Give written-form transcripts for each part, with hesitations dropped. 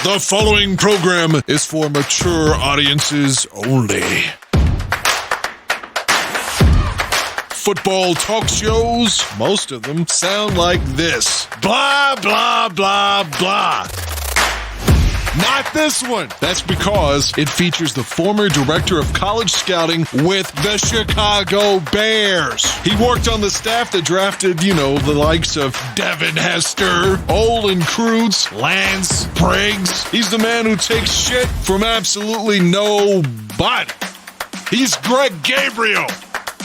The following program is for mature audiences only. Football talk shows, most of them sound like this. Blah, blah, blah, blah. Not this one. That's because it features the former director of college scouting with the Chicago Bears. He worked on the staff that drafted, the likes of Devin Hester, Olin Kreutz, Lance Briggs. He's the man who takes shit from absolutely nobody. He's Greg Gabriel.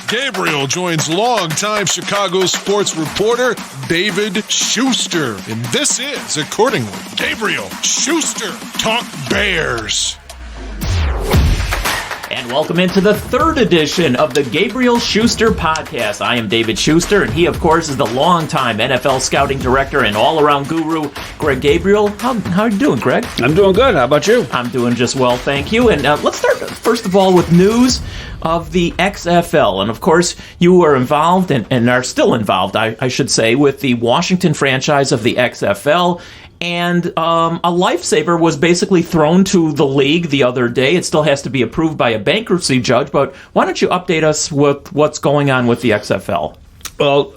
Gabriel joins longtime Chicago sports reporter David Schuster. And this is, accordingly, Gabriel Schuster Talk Bears. And welcome into the third edition of the Gabriel Schuster Podcast. I am David Schuster, and he, of course, is the longtime NFL scouting director and all-around guru, Greg Gabriel. How are you doing, Greg? I'm doing good. How about you? I'm doing just well, thank you. And let's start, first of all, with news of the XFL. And, of course, you were involved and are still involved, I should say, with the Washington franchise of the XFL. And a lifesaver was basically thrown to the league the other day. It still has to be approved by a bankruptcy judge, but why don't you update us with what's going on with the XFL? Well,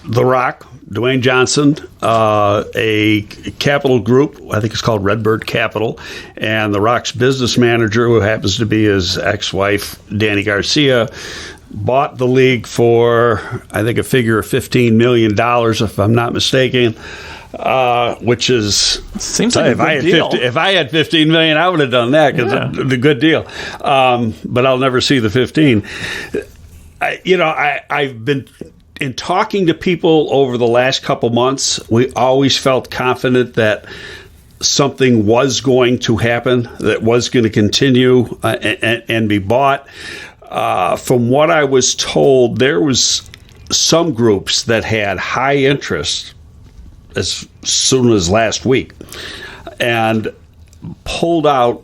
The Rock, Dwayne Johnson, a capital group, I think it's called Redbird Capital, and The Rock's business manager, who happens to be his ex-wife, Danny Garcia, bought the league for, I think, a figure of $15 million, if I'm not mistaken. Which is seems like a good deal. If I had $15 million, I would have done that because it's a good deal. But I'll never see the 15. I've been in talking to people over the last couple months. We always felt confident that something was going to happen, that was going to continue and be bought. From what I was told, there was some groups that had high interest as soon as last week and pulled out.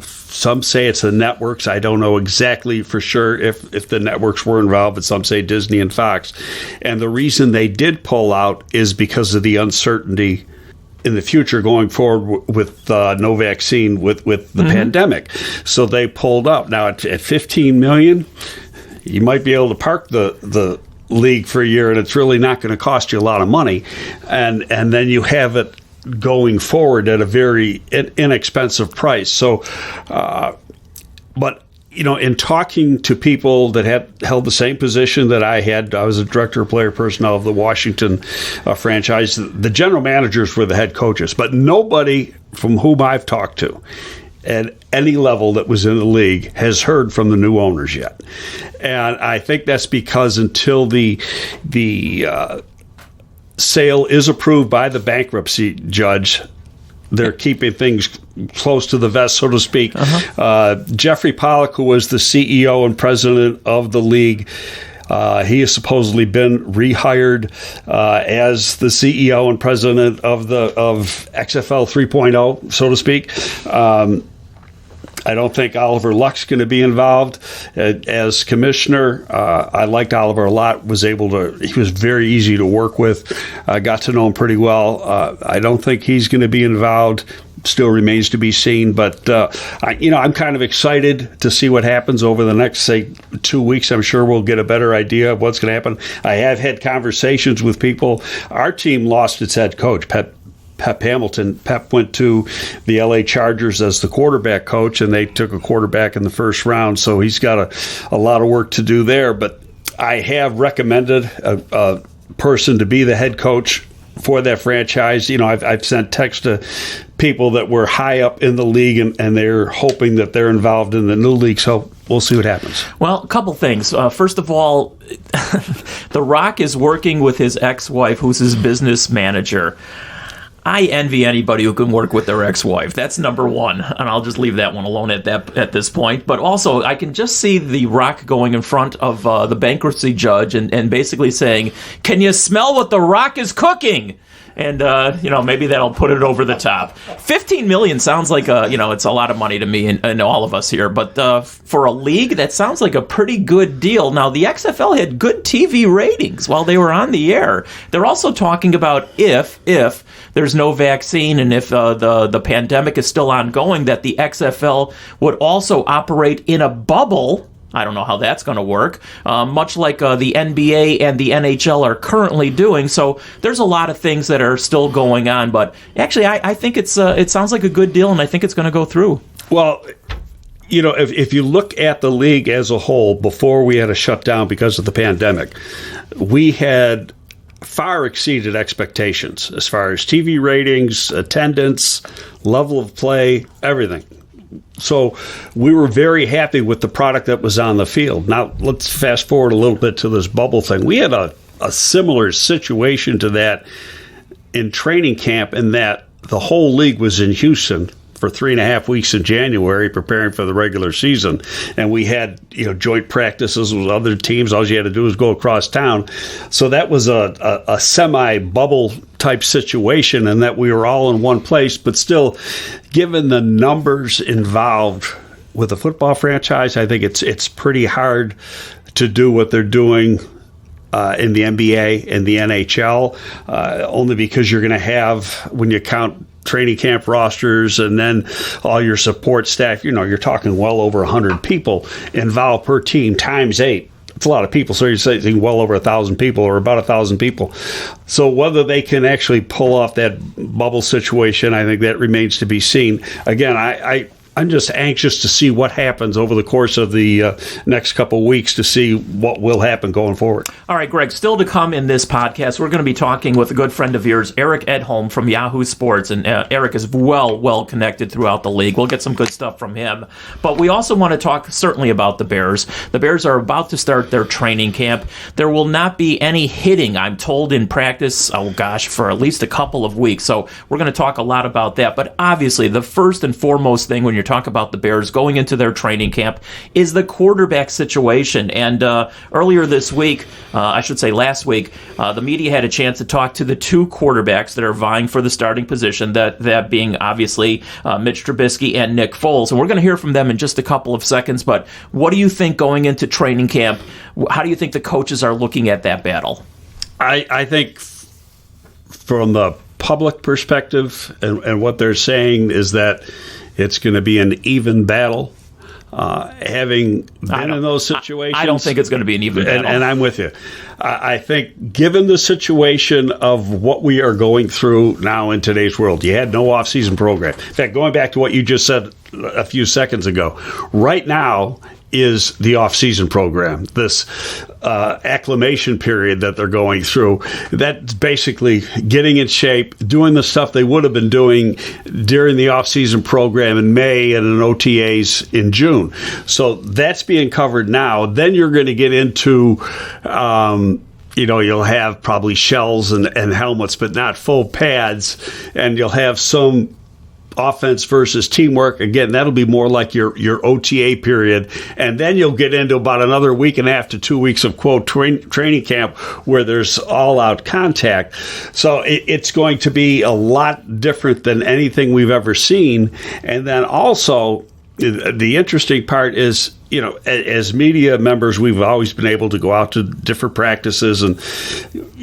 Some say it's the networks. I don't know exactly for sure if the networks were involved, but some say Disney and Fox. And the reason they did pull out is because of the uncertainty in the future going forward with no vaccine with the pandemic. So they pulled out. Now at $15 million, you might be able to park the league for a year, and it's really not going to cost you a lot of money, and then you have it going forward at a very inexpensive price. So, but in talking to people that had held the same position that I had, I was a director of player personnel of the Washington franchise. The general managers were the head coaches, but nobody from whom I've talked to at any level that was in the league has heard from the new owners yet. And I think that's because until the sale is approved by the bankruptcy judge, they're keeping things close to the vest, so to speak. Jeffrey Pollack, who was the CEO and president of the league, he has supposedly been rehired as the CEO and president of XFL 3.0, so to speak. I don't think Oliver Luck's going to be involved as commissioner. I liked Oliver a lot. He was very easy to work with. I got to know him pretty well. I don't think he's going to be involved. Still remains to be seen, but I'm kind of excited to see what happens over the next, say, 2 weeks. I'm sure we'll get a better idea of what's going to happen. I have had conversations with people. Our team lost its head coach, Pep Hamilton. Pep went to the LA Chargers as the quarterback coach, and they took a quarterback in the first round, so he's got a lot of work to do there. But I have recommended a person to be the head coach for that franchise. I've sent texts to people that were high up in the league, and they're hoping that they're involved in the new league, so we'll see what happens. Well, a couple things. First of all, The Rock is working with his ex-wife, who's his business manager. I envy anybody who can work with their ex-wife. That's number one, and I'll just leave that one alone at this point. But also, I can just see The Rock going in front of the bankruptcy judge and basically saying, "Can you smell what The Rock is cooking?" and maybe that'll put it over the top. $15 million sounds like it's a lot of money to me and all of us here, but for a league, that sounds like a pretty good deal. Now, the XFL had good TV ratings while they were on the air. They're also talking about if there's no vaccine and if the pandemic is still ongoing, that the XFL would also operate in a bubble. I don't know how that's going to work, much like the NBA and the NHL are currently doing. So there's a lot of things that are still going on. But actually, I think it sounds like a good deal, and I think it's going to go through. Well, if you look at the league as a whole, before we had a shutdown because of the pandemic, we had far exceeded expectations as far as TV ratings, attendance, level of play, everything. So we were very happy with the product that was on the field. Now, let's fast forward a little bit to this bubble thing. We had a similar situation to that in training camp, in that the whole league was in Houston for 3.5 weeks in January preparing for the regular season. And we had joint practices with other teams. All you had to do was go across town. So that was a semi-bubble type situation, and that we were all in one place. But still, given the numbers involved with a football franchise, I think it's pretty hard to do what they're doing in the NBA and the NHL, only because you're going to have, when you count training camp rosters and then all your support staff, you're talking well over 100 people involved per team times 8. It's a lot of people. So you're saying well over 1,000 people, or about 1,000 people. So whether they can actually pull off that bubble situation, I think that remains to be seen. Again, I'm just anxious to see what happens over the course of the next couple of weeks, to see what will happen going forward. All right, Greg, still to come in this podcast, we're going to be talking with a good friend of yours, Eric Edholm from Yahoo Sports. And Eric is well connected throughout the league. We'll get some good stuff from him. But we also want to talk certainly about the Bears. The Bears are about to start their training camp. There will not be any hitting, I'm told, in practice, for at least a couple of weeks. So we're going to talk a lot about that. But obviously, the first and foremost thing when you're talk about the Bears going into their training camp is the quarterback situation. And earlier this week, last week, the media had a chance to talk to the two quarterbacks that are vying for the starting position, that being obviously Mitch Trubisky and Nick Foles. And we're going to hear from them in just a couple of seconds. But what do you think going into training camp? How do you think the coaches are looking at that battle? I think from the public perspective, and what they're saying is that it's going to be an even battle. Having been in those situations, I don't think it's going to be an even battle. And I'm with you. I think, given the situation of what we are going through now in today's world, you had no off-season program. In fact, going back to what you just said a few seconds ago, right now is the off-season program, this acclimation period that they're going through. That's basically getting in shape, doing the stuff they would have been doing during the off-season program in May and in OTAs in June. So that's being covered now. Then you're going to get into you'll have probably shells and helmets, but not full pads, and you'll have some offense versus teamwork. Again, that'll be more like your OTA period. And then you'll get into about another week and a half to 2 weeks of, quote, training camp where there's all-out contact. So it's going to be a lot different than anything we've ever seen. And then also, the interesting part is, as media members, we've always been able to go out to different practices and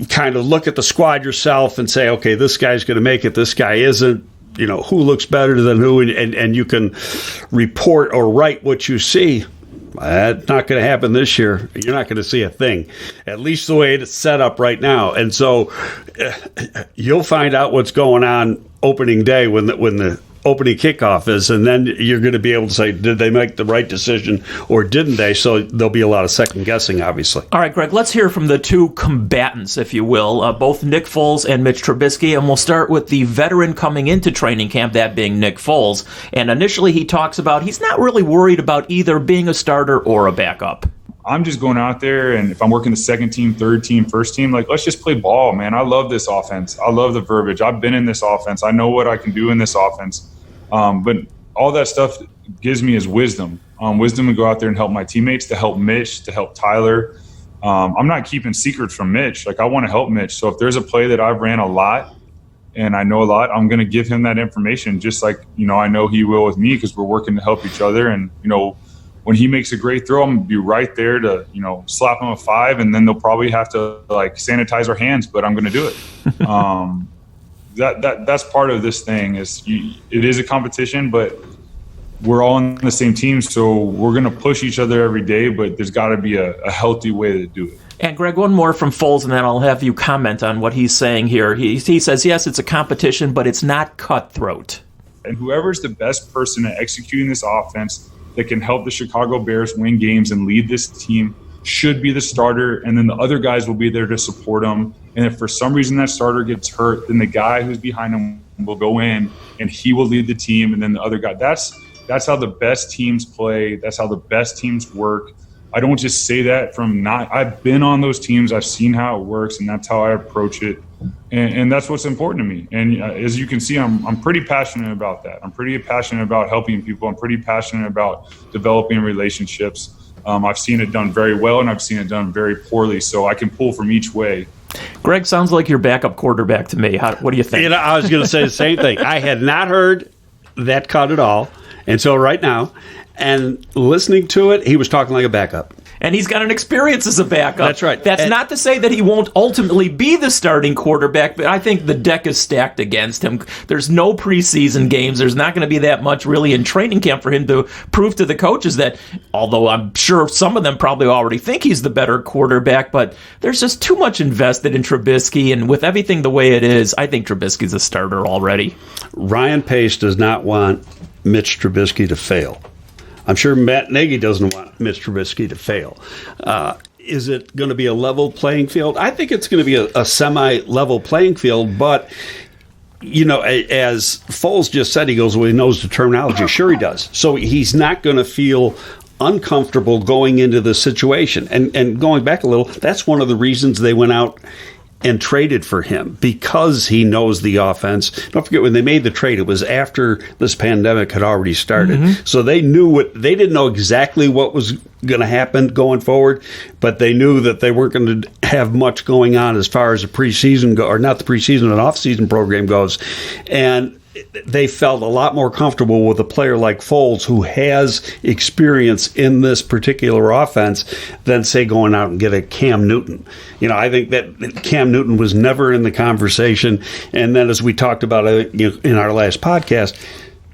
kind of look at the squad yourself and say, okay, this guy's going to make it, this guy isn't. Who looks better than who, and you can report or write what you see. That's not going to happen this year. You're not going to see a thing, at least the way it's set up right now. And so you'll find out what's going on opening day when the opening kickoff is, and then you're going to be able to say, did they make the right decision or didn't they? So there'll be a lot of second guessing, obviously. All right, Greg, let's hear from the two combatants, if you will, both Nick Foles and Mitch Trubisky, and we'll start with the veteran coming into training camp, that being Nick Foles. And initially he talks about he's not really worried about either being a starter or a backup. I'm just going out there, and if I'm working the second team, third team, first team, let's just play ball, man. I love this offense. I love the verbiage. I've been in this offense. I know what I can do in this offense. But all that stuff gives me is wisdom. Wisdom to go out there and help my teammates, to help Mitch, to help Tyler. I'm not keeping secrets from Mitch. I want to help Mitch. So if there's a play that I've ran a lot and I know a lot, I'm going to give him that information, just like, I know he will with me, because we're working to help each other. And, when he makes a great throw, I'm going to be right there to, slap him a 5, and then they'll probably have to sanitize our hands, but I'm going to do it. That's part of this thing it is a competition, but we're all on the same team. So we're going to push each other every day, but there's got to be a healthy way to do it. And Greg, one more from Foles, and then I'll have you comment on what he's saying here. He says, yes, it's a competition, but it's not cutthroat. And whoever's the best person at executing this offense that can help the Chicago Bears win games and lead this team should be the starter, and then the other guys will be there to support him. And if for some reason that starter gets hurt, then the guy who's behind him will go in, and he will lead the team, and then the other guy. That's how the best teams play. That's how the best teams work. I don't just say that I've been on those teams. I've seen how it works, and that's how I approach it. And that's what's important to me. And as you can see, I'm pretty passionate about that. I'm pretty passionate about helping people. I'm pretty passionate about developing relationships. I've seen it done very well, and I've seen it done very poorly. So I can pull from each way. Greg, sounds like your backup quarterback to me. What do you think? I was going to say the same thing. I had not heard that cut at all until right now. And listening to it, he was talking like a backup. And he's got an experience as a backup. That's right. That's not to say that he won't ultimately be the starting quarterback, but I think the deck is stacked against him. There's no preseason games. There's not going to be that much really in training camp for him to prove to the coaches that, although I'm sure some of them probably already think he's the better quarterback, but there's just too much invested in Trubisky, and with everything the way it is, I think Trubisky's a starter already. Ryan Pace does not want Mitch Trubisky to fail. I'm sure Matt Nagy doesn't want Mitch Trubisky to fail. Is it going to be a level playing field? I think it's going to be a semi-level playing field, but, as Foles just said, he goes, well, he knows the terminology. Sure he does. So he's not going to feel uncomfortable going into the situation. And going back a little, that's one of the reasons they went out and traded for him, because he knows the offense. Don't forget, when they made the trade, it was after this pandemic had already started. Mm-hmm. So they they didn't know exactly what was going to happen going forward, but they knew that they weren't going to have much going on as far as the preseason or not the preseason, an off-season program goes. And they felt a lot more comfortable with a player like Foles, who has experience in this particular offense, than, say, going out and get a Cam Newton. I think that Cam Newton was never in the conversation. And then, as we talked about in our last podcast,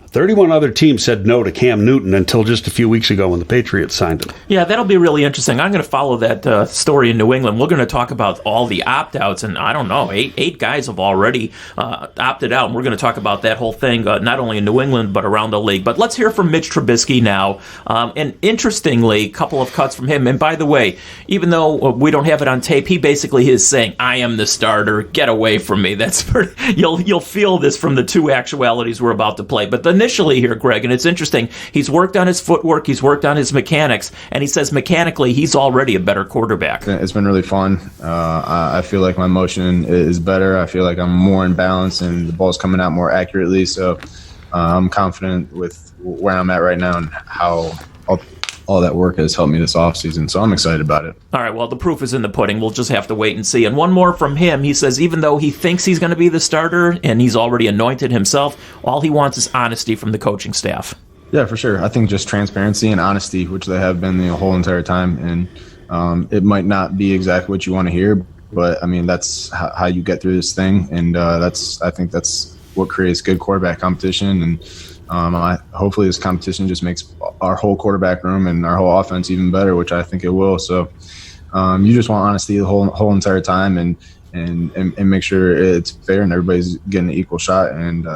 31 other teams said no to Cam Newton until just a few weeks ago when the Patriots signed him. Yeah, that'll be really interesting. I'm going to follow that story in New England. We're going to talk about all the opt-outs, and I don't know, eight guys have already opted out, and we're going to talk about that whole thing, not only in New England, but around the league. But let's hear from Mitch Trubisky now. And interestingly, a couple of cuts from him. And by the way, even though we don't have it on tape, he basically is saying, I am the starter, get away from me. That's you'll feel this from the two actualities we're about to play. But initially here, Greg, and it's interesting, he's worked on his footwork, he's worked on his mechanics, and he says mechanically he's already a better quarterback. It's been really fun. I feel like my motion is better. I feel like I'm more in balance and the ball's coming out more accurately. So I'm confident with where I'm at right now and how all that work has helped me this offseason. So I'm excited about it. All right, well, the proof is in the pudding. We'll just have to wait and see. And one more from him. He says even though he thinks he's going to be the starter and he's already anointed himself, all he wants is honesty from the coaching staff. Yeah, for sure. I think just transparency and honesty, which they have been the whole entire time. And it might not be exactly what you want to hear, but, I mean, that's how you get through this thing. And I think that's what creates good quarterback competition. And hopefully this competition just makes our whole quarterback room and our whole offense even better, which I think it will. So you just want honesty the whole entire time and make sure it's fair and everybody's getting an equal shot. And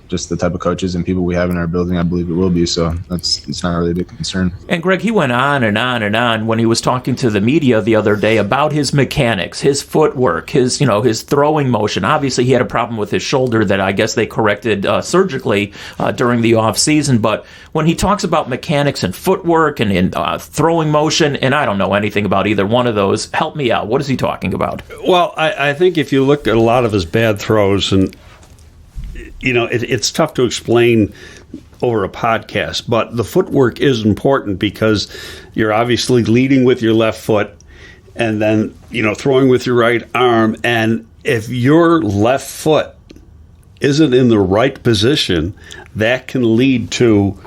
just the type of coaches and people we have in our building, I believe it will be. So it's not really a big concern. And Greg, he went on and on and on when he was talking to the media the other day about his mechanics, his footwork, his throwing motion. Obviously, he had a problem with his shoulder that I guess they corrected surgically during the off season. But when he talks about mechanics and footwork and throwing motion, and I don't know anything about either one of those, help me out. What is he talking about? Well, I think if you look at a lot of his bad throws, and it's tough to explain over a podcast, but the footwork is important because you're obviously leading with your left foot and then, throwing with your right arm. And if your left foot isn't in the right position, that can lead to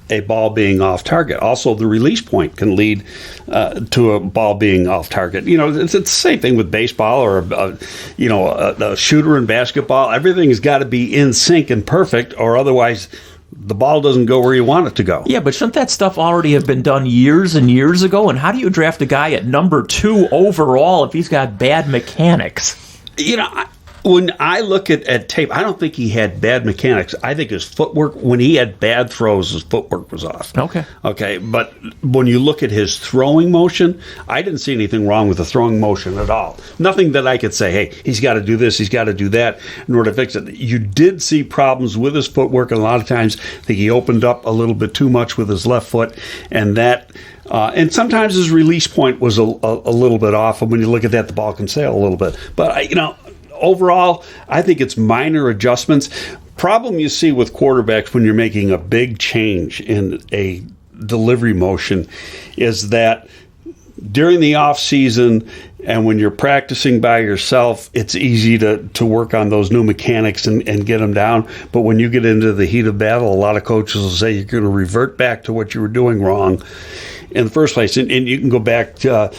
a ball being off target. Also, the release point can lead to a ball being off target. It's the same thing with baseball or, a shooter in basketball. Everything has got to be in sync and perfect, or otherwise the ball doesn't go where you want it to go. Yeah, but shouldn't that stuff already have been done years and years ago? And how do you draft a guy at number 2 overall if he's got bad mechanics? When I look at tape, I don't think he had bad mechanics. I think his footwork, when he had bad throws, his footwork was off. Okay. But when you look at his throwing motion, I didn't see anything wrong with the throwing motion at all. Nothing that I could say, hey, he's got to do this, he's got to do that in order to fix it. You did see problems with his footwork, and a lot of times I think he opened up a little bit too much with his left foot, and that and sometimes his release point was a little bit off, and when you look at that, the ball can sail a little bit. But, overall, I think it's minor adjustments. Problem you see with quarterbacks when you're making a big change in a delivery motion is that during the off season and when you're practicing by yourself, it's easy to work on those new mechanics and get them down. But when you get into the heat of battle, a lot of coaches will say you're going to revert back to what you were doing wrong in the first place. And you can go back to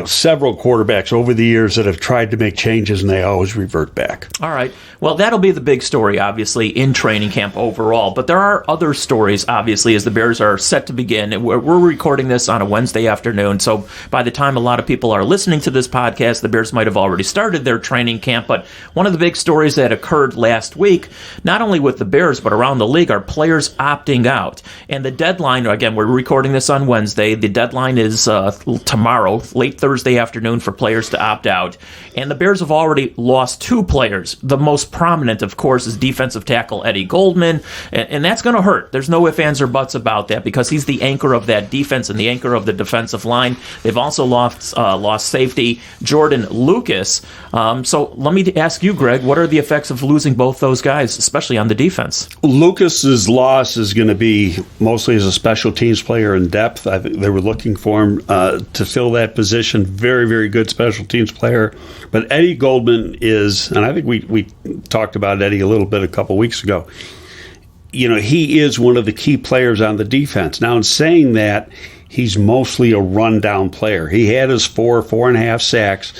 several quarterbacks over the years that have tried to make changes, and they always revert back. All right. Well, that'll be the big story, obviously, in training camp overall. But there are other stories, obviously, as the Bears are set to begin. We're recording this on a Wednesday afternoon, so by the time a lot of people are listening to this podcast, the Bears might have already started their training camp. But one of the big stories that occurred last week, not only with the Bears, but around the league, are players opting out. And the deadline, again, we're recording this on Wednesday. The deadline is tomorrow, late Thursday afternoon, for players to opt out. And the Bears have already lost 2 players. The most prominent, of course, is defensive tackle Eddie Goldman, and that's going to hurt. There's no ifs, ands, or buts about that because he's the anchor of that defense and the anchor of the defensive line. They've also lost safety Jordan Lucas. So let me ask you, Greg, what are the effects of losing both those guys, especially on the defense? Lucas's loss is going to be mostly as a special teams player in depth. I think they were looking for him to fill that position. Very, very good special teams player. But Eddie Goldman is, and I think we talked about Eddie a little bit a couple weeks ago, he is one of the key players on the defense. Now, in saying that, he's mostly a rundown player. He had his 4.5 sacks.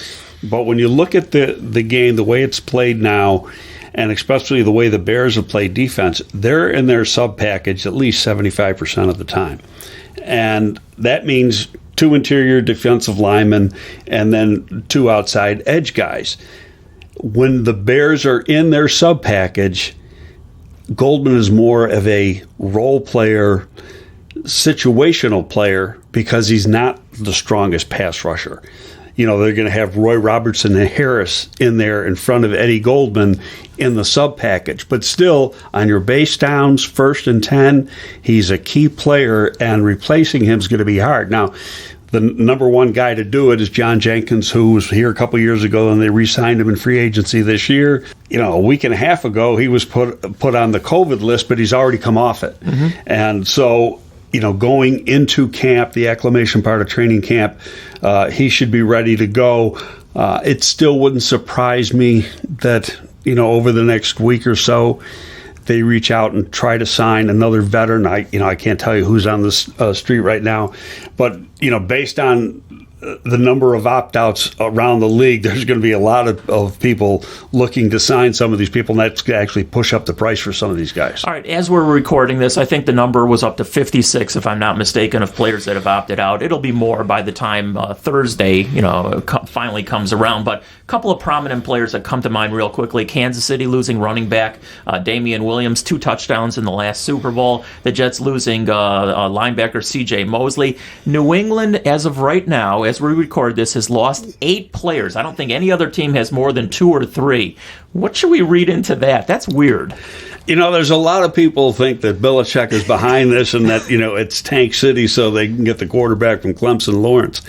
But when you look at the game, the way it's played now, and especially the way the Bears have played defense, they're in their sub package at least 75% of the time. And that means 2 interior defensive linemen and then 2 outside edge guys. When the Bears are in their sub package, Goldman is more of a role player, situational player, because he's not the strongest pass rusher. They're going to have Roy Robertson and Harris in there in front of Eddie Goldman in the sub package. But still, on your base downs, 1st and 10, he's a key player, and replacing him is going to be hard. Now, the number one guy to do it is John Jenkins, who was here a couple years ago, and they re-signed him in free agency this year. A week and a half ago, he was put on the COVID list, but he's already come off it. Mm-hmm. And so, going into camp, the acclimation part of training camp, he should be ready to go. It still wouldn't surprise me that, over the next week or so, they reach out and try to sign another veteran. I can't tell you who's on the street right now, but based on the number of opt-outs around the league, there's going to be a lot of people looking to sign some of these people, and that's going to actually push up the price for some of these guys. All right, as we're recording this, I think the number was up to 56, if I'm not mistaken, of players that have opted out. It'll be more by the time Thursday, finally comes around. But a couple of prominent players that come to mind real quickly. Kansas City losing running back Damian Williams, 2 touchdowns in the last Super Bowl. The Jets losing linebacker C.J. Mosley. New England, as of right now, as we record this, has lost 8 players. I don't think any other team has more than 2 or 3. What should we read into that? That's weird. There's a lot of people think that Belichick is behind this and that, it's Tank City so they can get the quarterback from Clemson, Lawrence.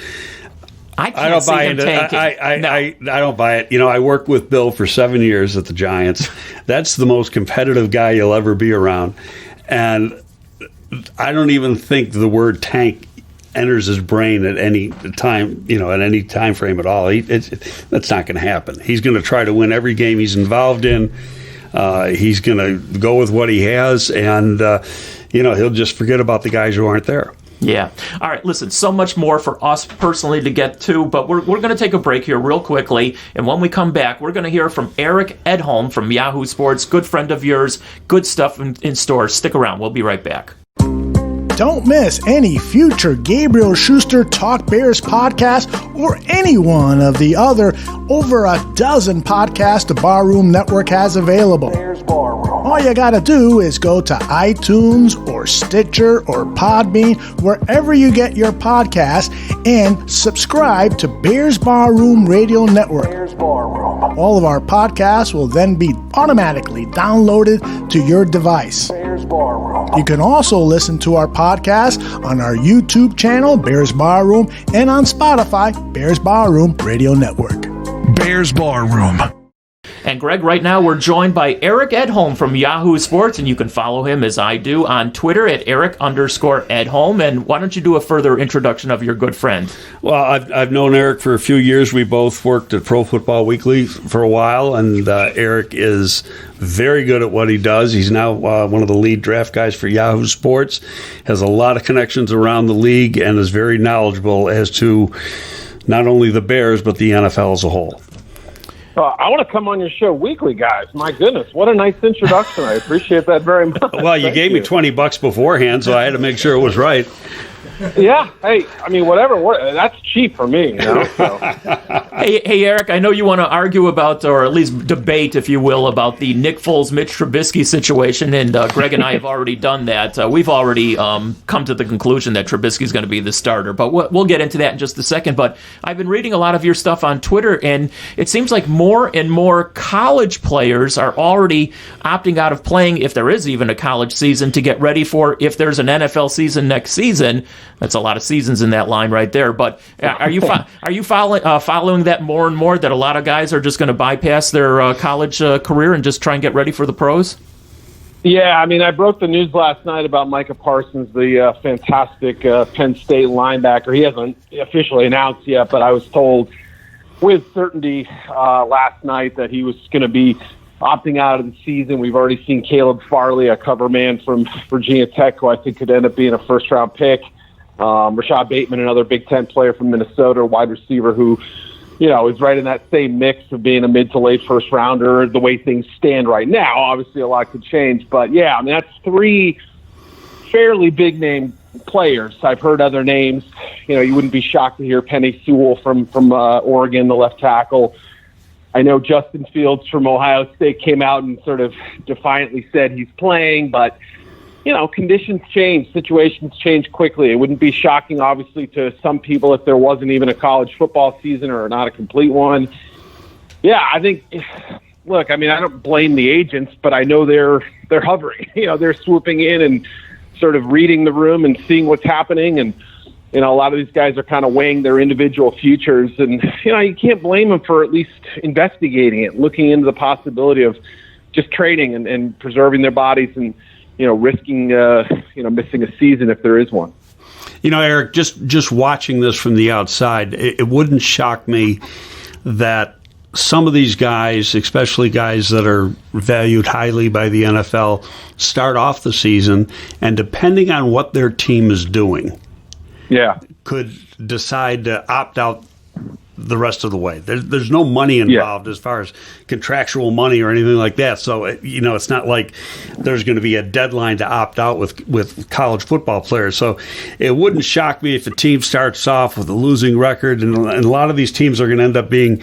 I don't buy it. I don't buy it. I worked with Bill for 7 years at the Giants. That's the most competitive guy you'll ever be around. And I don't even think the word tank enters his brain at any time, at any time frame at all. That's not going to happen. He's going to try to win every game he's involved in. He's going to go with what he has, and he'll just forget about the guys who aren't there. Yeah. All right, listen, so much more for us personally to get to, but we're going to take a break here real quickly, and when we come back, we're going to hear from Eric Edholm from Yahoo Sports, good friend of yours, good stuff in store. Stick around. We'll be right back. Don't miss any future Gabriel Schuster Talk Bears podcast or any one of the other over a dozen podcasts the Barroom Network has available. All you gotta do is go to iTunes or Stitcher or Podbean, wherever you get your podcasts, and subscribe to Bears Barroom Radio Network. All of our podcasts will then be automatically downloaded to your device. You can also listen to our podcast on our YouTube channel, Bears Barroom, and on Spotify, Bears Barroom Radio Network. Bears Barroom. And Greg, right now we're joined by Eric Edholm from Yahoo Sports, and you can follow him as I do on Twitter at Eric_Edholm. And why don't you do a further introduction of your good friend? Well, I've known Eric for a few years. We both worked at Pro Football Weekly for a while, and Eric is very good at what he does. He's now one of the lead draft guys for Yahoo Sports, has a lot of connections around the league, and is very knowledgeable as to not only the Bears, but the NFL as a whole. I want to come on your show weekly, guys. My goodness, what a nice introduction. I appreciate that very much. Well, you gave me $20 beforehand, so I had to make sure it was right. Yeah. Hey, I mean, whatever. That's cheap for me, So. Hey, Eric, I know you want to argue about, or at least debate, if you will, about the Nick Foles, Mitch Trubisky situation, and Greg and I have already done that. We've already come to the conclusion that Trubisky's going to be the starter, but we'll get into that in just a second. But I've been reading a lot of your stuff on Twitter, and it seems like more and more college players are already opting out of playing, if there is even a college season, to get ready for if there's an NFL season next season. That's a lot of seasons in that line right there. But are you following that more and more, that a lot of guys are just going to bypass their college career and just try and get ready for the pros? Yeah, I mean, I broke the news last night about Micah Parsons, the fantastic Penn State linebacker. He hasn't officially announced yet, but I was told with certainty last night that he was going to be opting out of the season. We've already seen Caleb Farley, a cover man from Virginia Tech, who I think could end up being a first-round pick. Rashad Bateman, another Big Ten player from Minnesota, wide receiver who, is right in that same mix of being a mid to late first rounder. The way things stand right now, obviously a lot could change. But, yeah, I mean, that's three fairly big-name players. I've heard other names. You wouldn't be shocked to hear Penny Sewell from Oregon, the left tackle. I know Justin Fields from Ohio State came out and sort of defiantly said he's playing, but conditions change, situations change quickly. It wouldn't be shocking, obviously, to some people if there wasn't even a college football season or not a complete one. Yeah, I think, look, I mean, I don't blame the agents, but I know they're hovering. They're swooping in and sort of reading the room and seeing what's happening. And, a lot of these guys are kind of weighing their individual futures. And, you can't blame them for at least investigating it, looking into the possibility of just trading and preserving their bodies and, risking, missing a season if there is one. Eric, just watching this from the outside, it wouldn't shock me that some of these guys, especially guys that are valued highly by the NFL, start off the season, and depending on what their team is doing, could decide to opt out the rest of the way. There's no money involved as far as contractual money or anything like that. So, it's not like there's going to be a deadline to opt out with college football players. So it wouldn't shock me if a team starts off with a losing record, and a lot of these teams are going to end up being,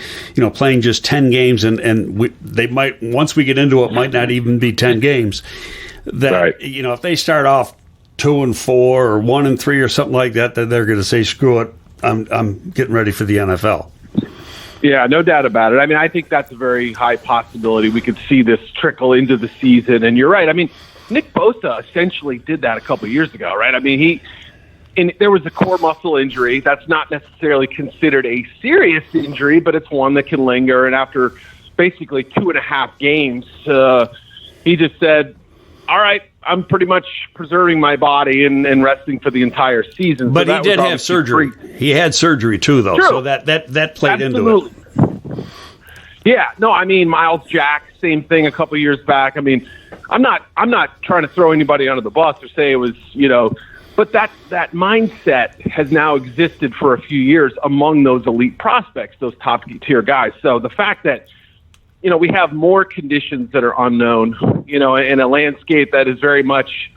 playing just 10 games, and they might, once we get into it, might not even be 10 games. That, right. If they start off 2-4 or 1-3 or something like that, then they're going to say, screw it. I'm getting ready for the NFL. Yeah, no doubt about it. I mean, I think that's a very high possibility. We could see this trickle into the season. And you're right. I mean, Nick Bosa essentially did that a couple of years ago, right? I mean, there was a core muscle injury. That's not necessarily considered a serious injury, but it's one that can linger. And after basically 2.5 games, he just said, all right, I'm pretty much preserving my body and resting for the entire season. But he did have surgery. He had surgery too, though. True. So that played into it. Yeah, no, I mean, Miles Jack, same thing a couple years back. I mean, I'm not trying to throw anybody under the bus or say it was, but that mindset has now existed for a few years among those elite prospects, those top tier guys. So the fact that, we have more conditions that are unknown, in a landscape that is very much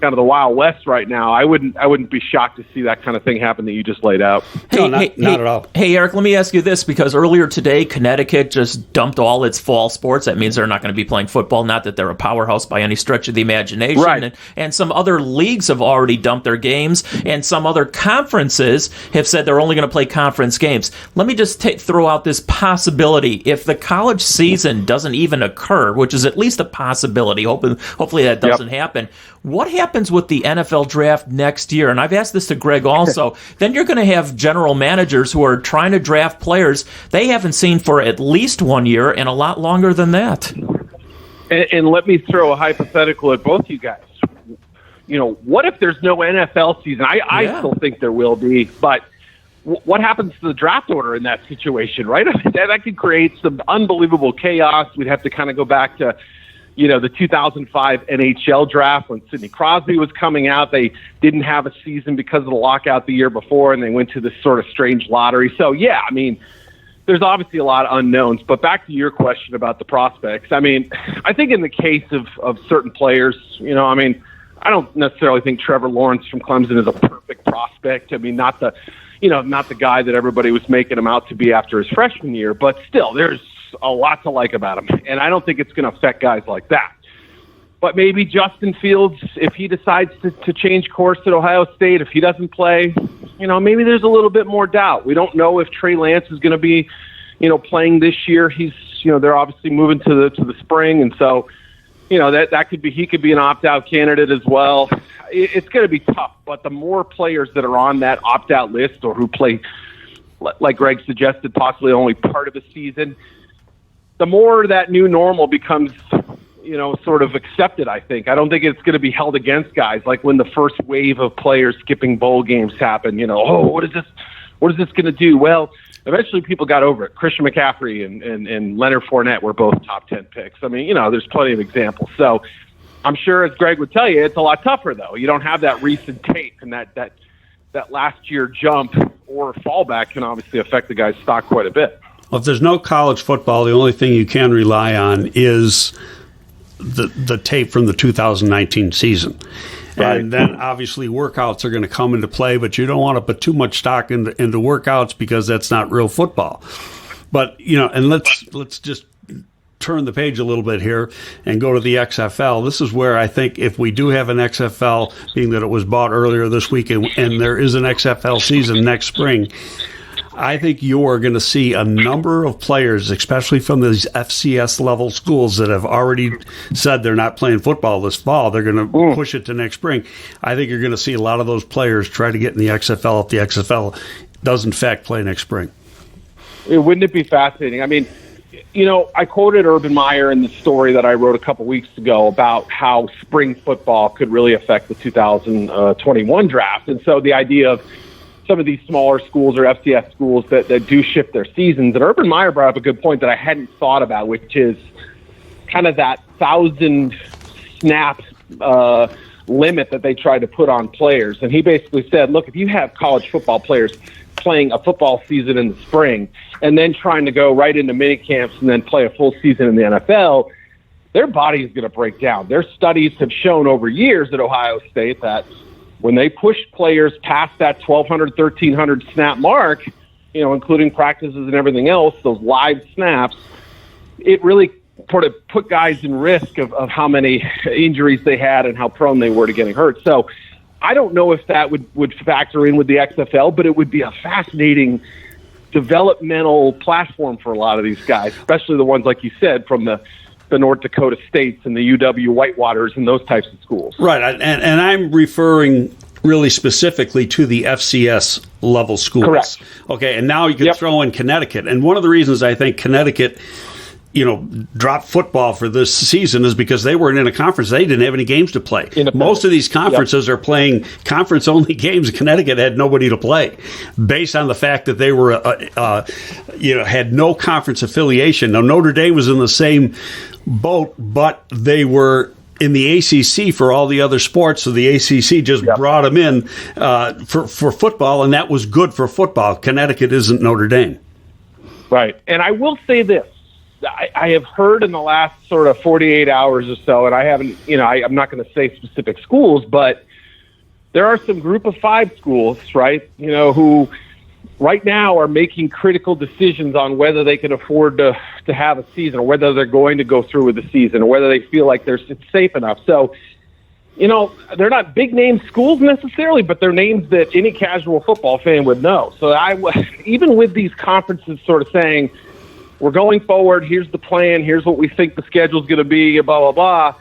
kind of the Wild West right now, I wouldn't be shocked to see that kind of thing happen that you just laid out. Not at all. Hey, Eric, let me ask you this, because earlier today, Connecticut just dumped all its fall sports. That means they're not going to be playing football. Not that they're a powerhouse by any stretch of the imagination. Right. And some other leagues have already dumped their games, and some other conferences have said they're only going to play conference games. Let me just throw out this possibility. If the college season doesn't even occur, which is at least a possibility, hopefully that doesn't happen, what happens with the NFL draft next year? And I've asked this to Greg also. Then you're going to have general managers who are trying to draft players they haven't seen for at least 1 year and a lot longer than that. And let me throw a hypothetical at both you guys. What if there's no NFL season? I still think there will be, but what happens to the draft order in that situation, right? That could create some unbelievable chaos. We'd have to kind of go back to the 2005 NHL draft when Sidney Crosby was coming out. They didn't have a season because of the lockout the year before, and they went to this sort of strange lottery. So, yeah, I mean, there's obviously a lot of unknowns. But back to your question about the prospects, I mean, I think in the case of certain players, I don't necessarily think Trevor Lawrence from Clemson is a perfect prospect. I mean, not the guy that everybody was making him out to be after his freshman year, but still, there's a lot to like about him, and I don't think it's going to affect guys like that. But maybe Justin Fields, if he decides to change course at Ohio State, if he doesn't play, maybe there's a little bit more doubt. We don't know if Trey Lance is going to be, playing this year. He's, they're obviously moving to the spring, and so, that could be, he could be an opt-out candidate as well. It's going to be tough, but the more players that are on that opt-out list or who play, like Greg suggested, possibly only part of the season, the more that new normal becomes, sort of accepted, I think. I don't think it's going to be held against guys like when the first wave of players skipping bowl games happened. What is this going to do? Well, eventually people got over it. Christian McCaffrey and Leonard Fournette were both top 10 picks. I mean, there's plenty of examples. So I'm sure, as Greg would tell you, it's a lot tougher, though. You don't have that recent tape, and that last year jump or fallback can obviously affect the guy's stock quite a bit. Well, if there's no college football, the only thing you can rely on is the tape from the 2019 season. Right. And then obviously workouts are going to come into play, but you don't want to put too much stock into workouts because that's not real football. But, and let's just turn the page a little bit here and go to the XFL. This is where I think if we do have an XFL, being that it was bought earlier this week and there is an XFL season next spring, I think you're going to see a number of players, especially from these FCS level schools that have already said they're not playing football this fall. They're going to push it to next spring. I think you're going to see a lot of those players try to get in the XFL if the XFL does in fact play next spring. Wouldn't it be fascinating? I mean, I quoted Urban Meyer in the story that I wrote a couple weeks ago about how spring football could really affect the 2021 draft. And so the idea of some of these smaller schools or FCS schools that do shift their seasons. And Urban Meyer brought up a good point that I hadn't thought about, which is kind of that 1,000 snap limit that they try to put on players. And he basically said, look, if you have college football players playing a football season in the spring and then trying to go right into mini camps and then play a full season in the NFL, their body is going to break down. Their studies have shown over years at Ohio State that when they push players past that 1,200, 1,300 snap mark, including practices and everything else, those live snaps, it really sort of put guys in risk of how many injuries they had and how prone they were to getting hurt. So I don't know if that would factor in with the XFL, but it would be a fascinating developmental platform for a lot of these guys, especially the ones, like you said, from the North Dakota States and the UW Whitewaters and those types of schools. Right, and I'm referring really specifically to the FCS level schools. Correct. Okay, and now you can throw in Connecticut. And one of the reasons I think Connecticut dropped football for this season is because they weren't in a conference. They didn't have any games to play. Most of these conferences are playing conference-only games. Connecticut had nobody to play based on the fact that they were, had no conference affiliation. Now, Notre Dame was in the same boat, but they were in the ACC for all the other sports, so the ACC just brought them in for football, and that was good for football. Connecticut isn't Notre Dame. Right. And I will say this. I have heard in the last sort of 48 hours or so, and I haven't, I'm not going to say specific schools, but there are some group of 5 schools, right, who right now are making critical decisions on whether they can afford to have a season or whether they're going to go through with the season or whether they feel like it's safe enough. So, they're not big name schools necessarily, but they're names that any casual football fan would know. So even with these conferences sort of saying, we're going forward, here's the plan, here's what we think the schedule's going to be, blah, blah, blah.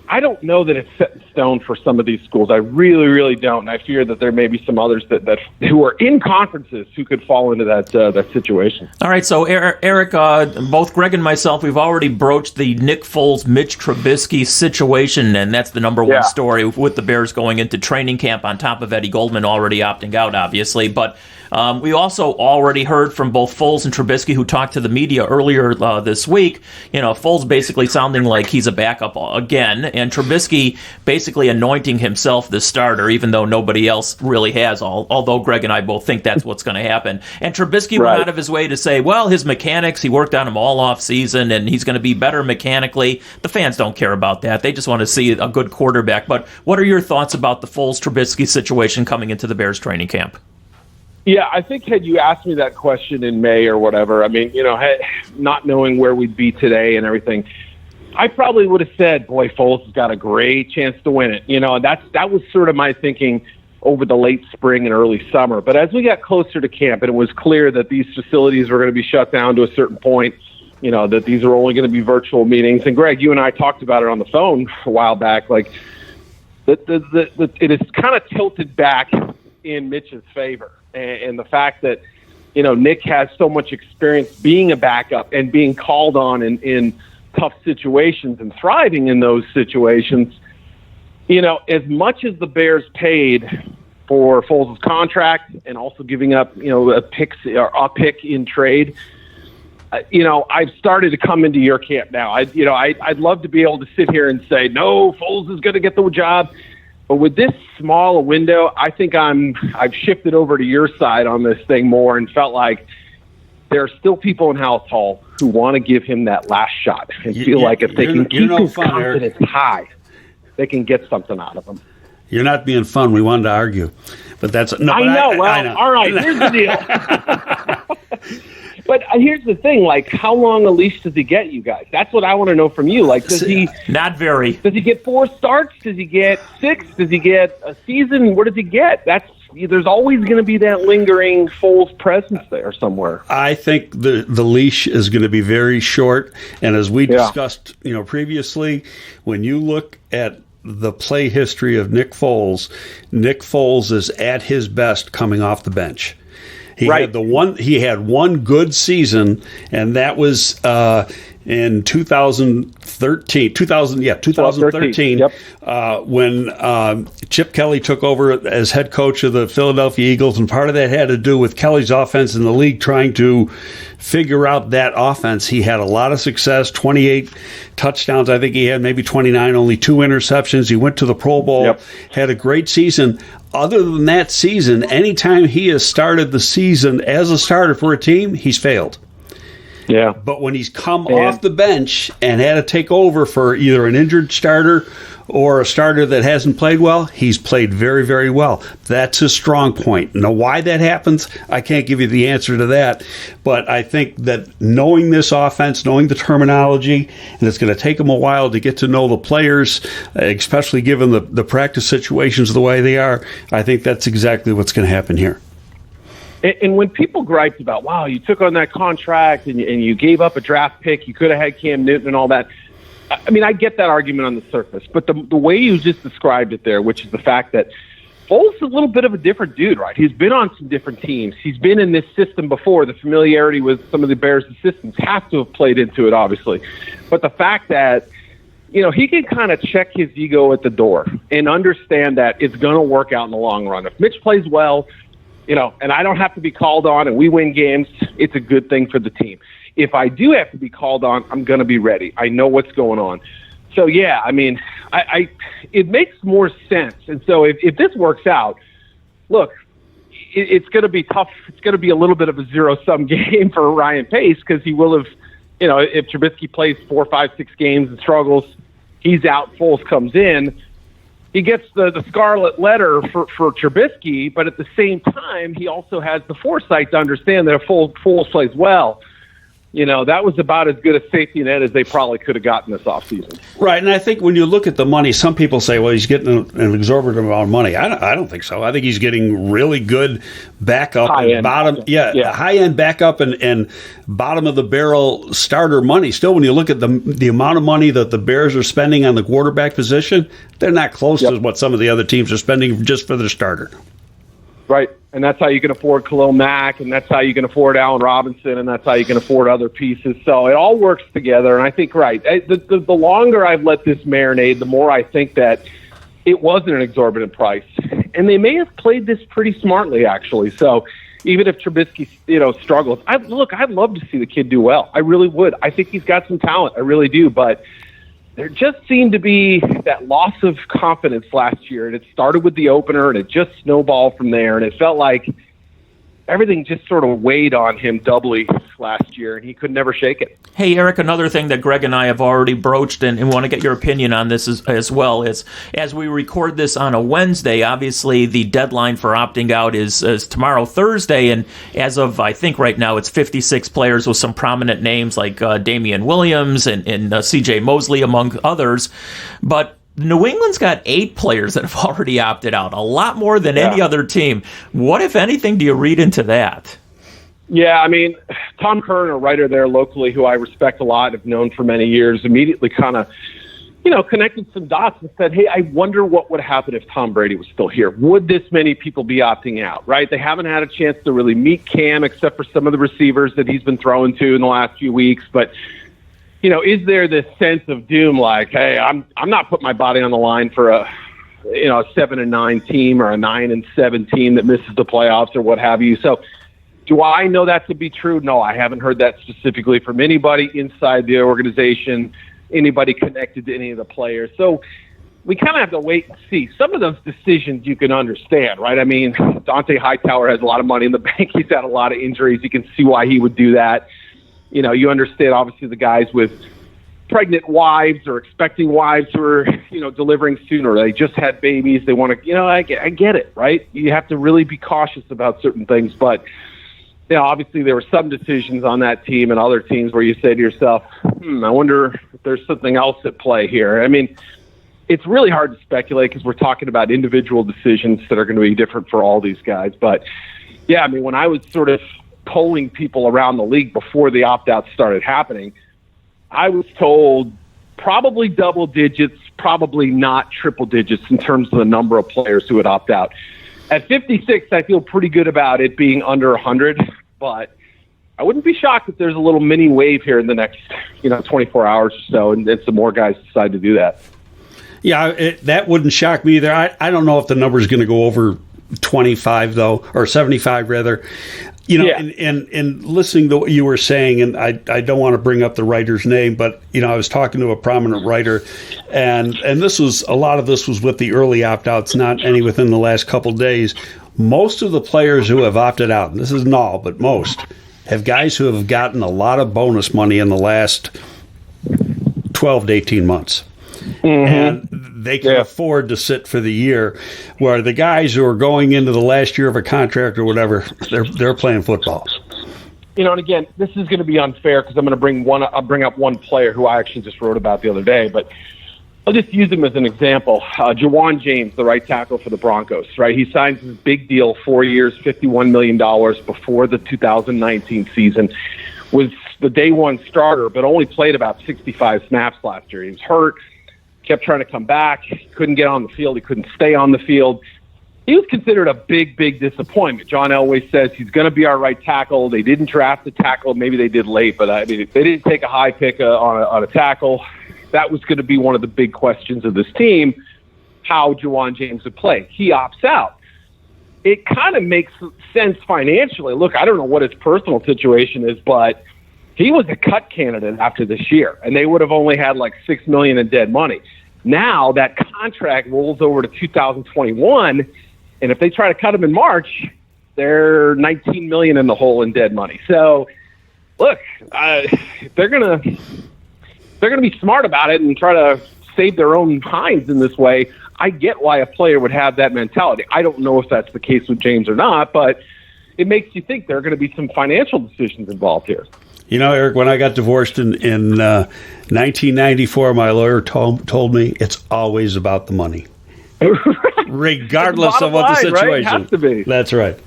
I don't know that it's set in stone for some of these schools. I really, really don't. And I fear that there may be some others that who are in conferences who could fall into that situation. All right, so Eric, both Greg and myself, we've already broached the Nick Foles, Mitch Trubisky situation, and that's the number one story with the Bears going into training camp on top of Eddie Goldman already opting out, obviously. But we also already heard from both Foles and Trubisky, who talked to the media earlier this week. Foles basically sounding like he's a backup again, and Trubisky basically anointing himself the starter, even though nobody else really has. Although Greg and I both think that's what's going to happen. And Trubisky went out of his way to say, well, his mechanics, he worked on them all off season, and he's going to be better mechanically. The fans don't care about that. They just want to see a good quarterback. But what are your thoughts about the Foles-Trubisky situation coming into the Bears training camp? Yeah, I think had you asked me that question in May or whatever, not knowing where we'd be today and everything, I probably would have said, boy, Foles has got a great chance to win it. That was sort of my thinking over the late spring and early summer. But as we got closer to camp and it was clear that these facilities were going to be shut down to a certain point, that these are only going to be virtual meetings. And Greg, you and I talked about it on the phone a while back, like it is kind of tilted back in Mitch's favor. And the fact that, Nick has so much experience being a backup and being called on in tough situations and thriving in those situations, as much as the Bears paid for Foles' contract and also giving up, a pick in trade, I've started to come into your camp now. I'd love to be able to sit here and say, no, Foles is going to get the job. But with this small a window, I think I've shifted over to your side on this thing more and felt like there are still people in House Hall who want to give him that last shot and feel like if they can keep his confidence high, they can get something out of him. You're not being fun. We wanted to argue. But that's no. I know. I know. All right, here's the deal. But here's the thing, how long a leash does he get, you guys? That's what I want to know from you. Does he... Not very. Does he get 4 starts? Does he get 6? Does he get a season? What does he get? There's always going to be that lingering Foles presence there somewhere. I think the leash is going to be very short. And as we discussed previously, when you look at the play history of Nick Foles is at his best coming off the bench. He had one good season, and that was in 2013, when Chip Kelly took over as head coach of the Philadelphia Eagles, and part of that had to do with Kelly's offense in the league trying to figure out that offense. He had a lot of success, 28 touchdowns. I think he had maybe 29, only 2 interceptions. He went to the Pro Bowl, had a great season. Other than that season, anytime he has started the season as a starter for a team, he's failed. Yeah. But when he's come off the bench and had to take over for either an injured starter or a starter that hasn't played well, he's played very, very well. That's his strong point. Now, why that happens, I can't give you the answer to that. But I think that knowing this offense, knowing the terminology, and it's going to take him a while to get to know the players, especially given the practice situations the way they are, I think that's exactly what's going to happen here. And when people griped about, wow, you took on that contract and you gave up a draft pick, you could have had Cam Newton and all that. I mean, I get that argument on the surface, but the way you just described it there, which is the fact that Foles is a little bit of a different dude, right? He's been on some different teams. He's been in this system before. The familiarity with some of the Bears' assistants has to have played into it, obviously. But the fact that, he can kind of check his ego at the door and understand that it's going to work out in the long run. If Mitch plays well, and I don't have to be called on and we win games, it's a good thing for the team. If I do have to be called on, I'm going to be ready. I know what's going on. So, yeah, I mean, it makes more sense. And so if this works out, look, it's going to be tough. It's going to be a little bit of a zero-sum game for Ryan Pace because he will have, if Trubisky plays 4, 5, 6 games and struggles, he's out, Foles comes in. He gets the scarlet letter for Trubisky, but at the same time, he also has the foresight to understand that if Foles plays well, that was about as good a safety net as they probably could have gotten this offseason. Right, and I think when you look at the money, some people say, well, he's getting an exorbitant amount of money. I don't think so. I think he's getting really good backup, high-end backup and bottom-of-the-barrel starter money. Still, when you look at the amount of money that the Bears are spending on the quarterback position, they're not close to what some of the other teams are spending just for their starter. Right, and that's how you can afford Khalil Mack, and that's how you can afford Allen Robinson, and that's how you can afford other pieces. So it all works together, and I think, the longer I've let this marinate, the more I think that it wasn't an exorbitant price. And they may have played this pretty smartly, actually. So even if Trubisky, struggles, I'd love to see the kid do well. I really would. I think he's got some talent. I really do, but there just seemed to be that loss of confidence last year, and it started with the opener, and it just snowballed from there, and it felt like everything just sort of weighed on him doubly last year, and he could never shake it. Hey, Eric, another thing that Greg and I have already broached and want to get your opinion on this as well is, as we record this on a Wednesday, obviously the deadline for opting out is tomorrow, Thursday, and as of, I think right now, it's 56 players with some prominent names like Damian Williams and C.J. Mosley, among others, but New England's got 8 players that have already opted out, a lot more than any other team. What, if anything, do you read into that? Yeah, I mean, Tom Curran, a writer there locally who I respect a lot, have known for many years, immediately kind of, connected some dots and said, hey, I wonder what would happen if Tom Brady was still here. Would this many people be opting out, right? They haven't had a chance to really meet Cam except for some of the receivers that he's been throwing to in the last few weeks, but is there this sense of doom like, hey, I'm not putting my body on the line for a 7-9 team or a 9-7 team that misses the playoffs or what have you. So do I know that to be true? No, I haven't heard that specifically from anybody inside the organization, anybody connected to any of the players. So we kind of have to wait and see. Some of those decisions you can understand, right? I mean, Dante Hightower has a lot of money in the bank. He's had a lot of injuries. You can see why he would do that. You understand, obviously, the guys with pregnant wives or expecting wives who are, delivering sooner. They just had babies. They want to, I get it, right? You have to really be cautious about certain things. But, obviously there were some decisions on that team and other teams where you say to yourself, I wonder if there's something else at play here. I mean, it's really hard to speculate because we're talking about individual decisions that are going to be different for all these guys. But, yeah, I mean, when I was sort of polling people around the league before the opt-outs started happening, I was told probably double digits, probably not triple digits in terms of the number of players who would opt out. At 56, I feel pretty good about it being under 100, but I wouldn't be shocked if there's a little mini wave here in the next 24 hours or so, and some more guys decide to do that. Yeah, that wouldn't shock me either. I don't know if the number is going to go over 25, though, or 75, rather. And listening to what you were saying, and I don't want to bring up the writer's name, but, I was talking to a prominent writer, and a lot of this was with the early opt-outs, not any within the last couple days. Most of the players who have opted out, and this isn't all, but most, have guys who have gotten a lot of bonus money in the last 12 to 18 months. Mm-hmm. And they can afford to sit for the year, where the guys who are going into the last year of a contract or whatever, they're playing football. And again, this is going to be unfair because I'm going to bring up one player who I actually just wrote about the other day, but I'll just use him as an example. Jawan James, the right tackle for the Broncos, right? He signs his big deal, 4 years, $51 million before the 2019 season. Was the day one starter, but only played about 65 snaps last year. He was hurt. Kept trying to come back. He couldn't get on the field. He couldn't stay on the field. he was considered a big, big disappointment. John Elway says he's going to be our right tackle. They didn't draft a tackle. Maybe they did late, but I mean, they didn't take a high pick on a tackle. That was going to be one of the big questions of this team, how Juwan James would play. He opts out. It kind of makes sense financially. Look, I don't know what his personal situation is, but he was a cut candidate after this year, and they would have only had like $6 million in dead money. Now that contract rolls over to 2021, and if they try to cut him in March, they're $19 million in the hole in dead money. So, look, they're gonna be smart about it and try to save their own hinds in this way. I get why a player would have that mentality. I don't know if that's the case with James or not, but it makes you think there are going to be some financial decisions involved here. You know, Eric, when I got divorced in 1994, my lawyer told me it's always about the money. Regardless of what the situation. Right? It has to be. That's right.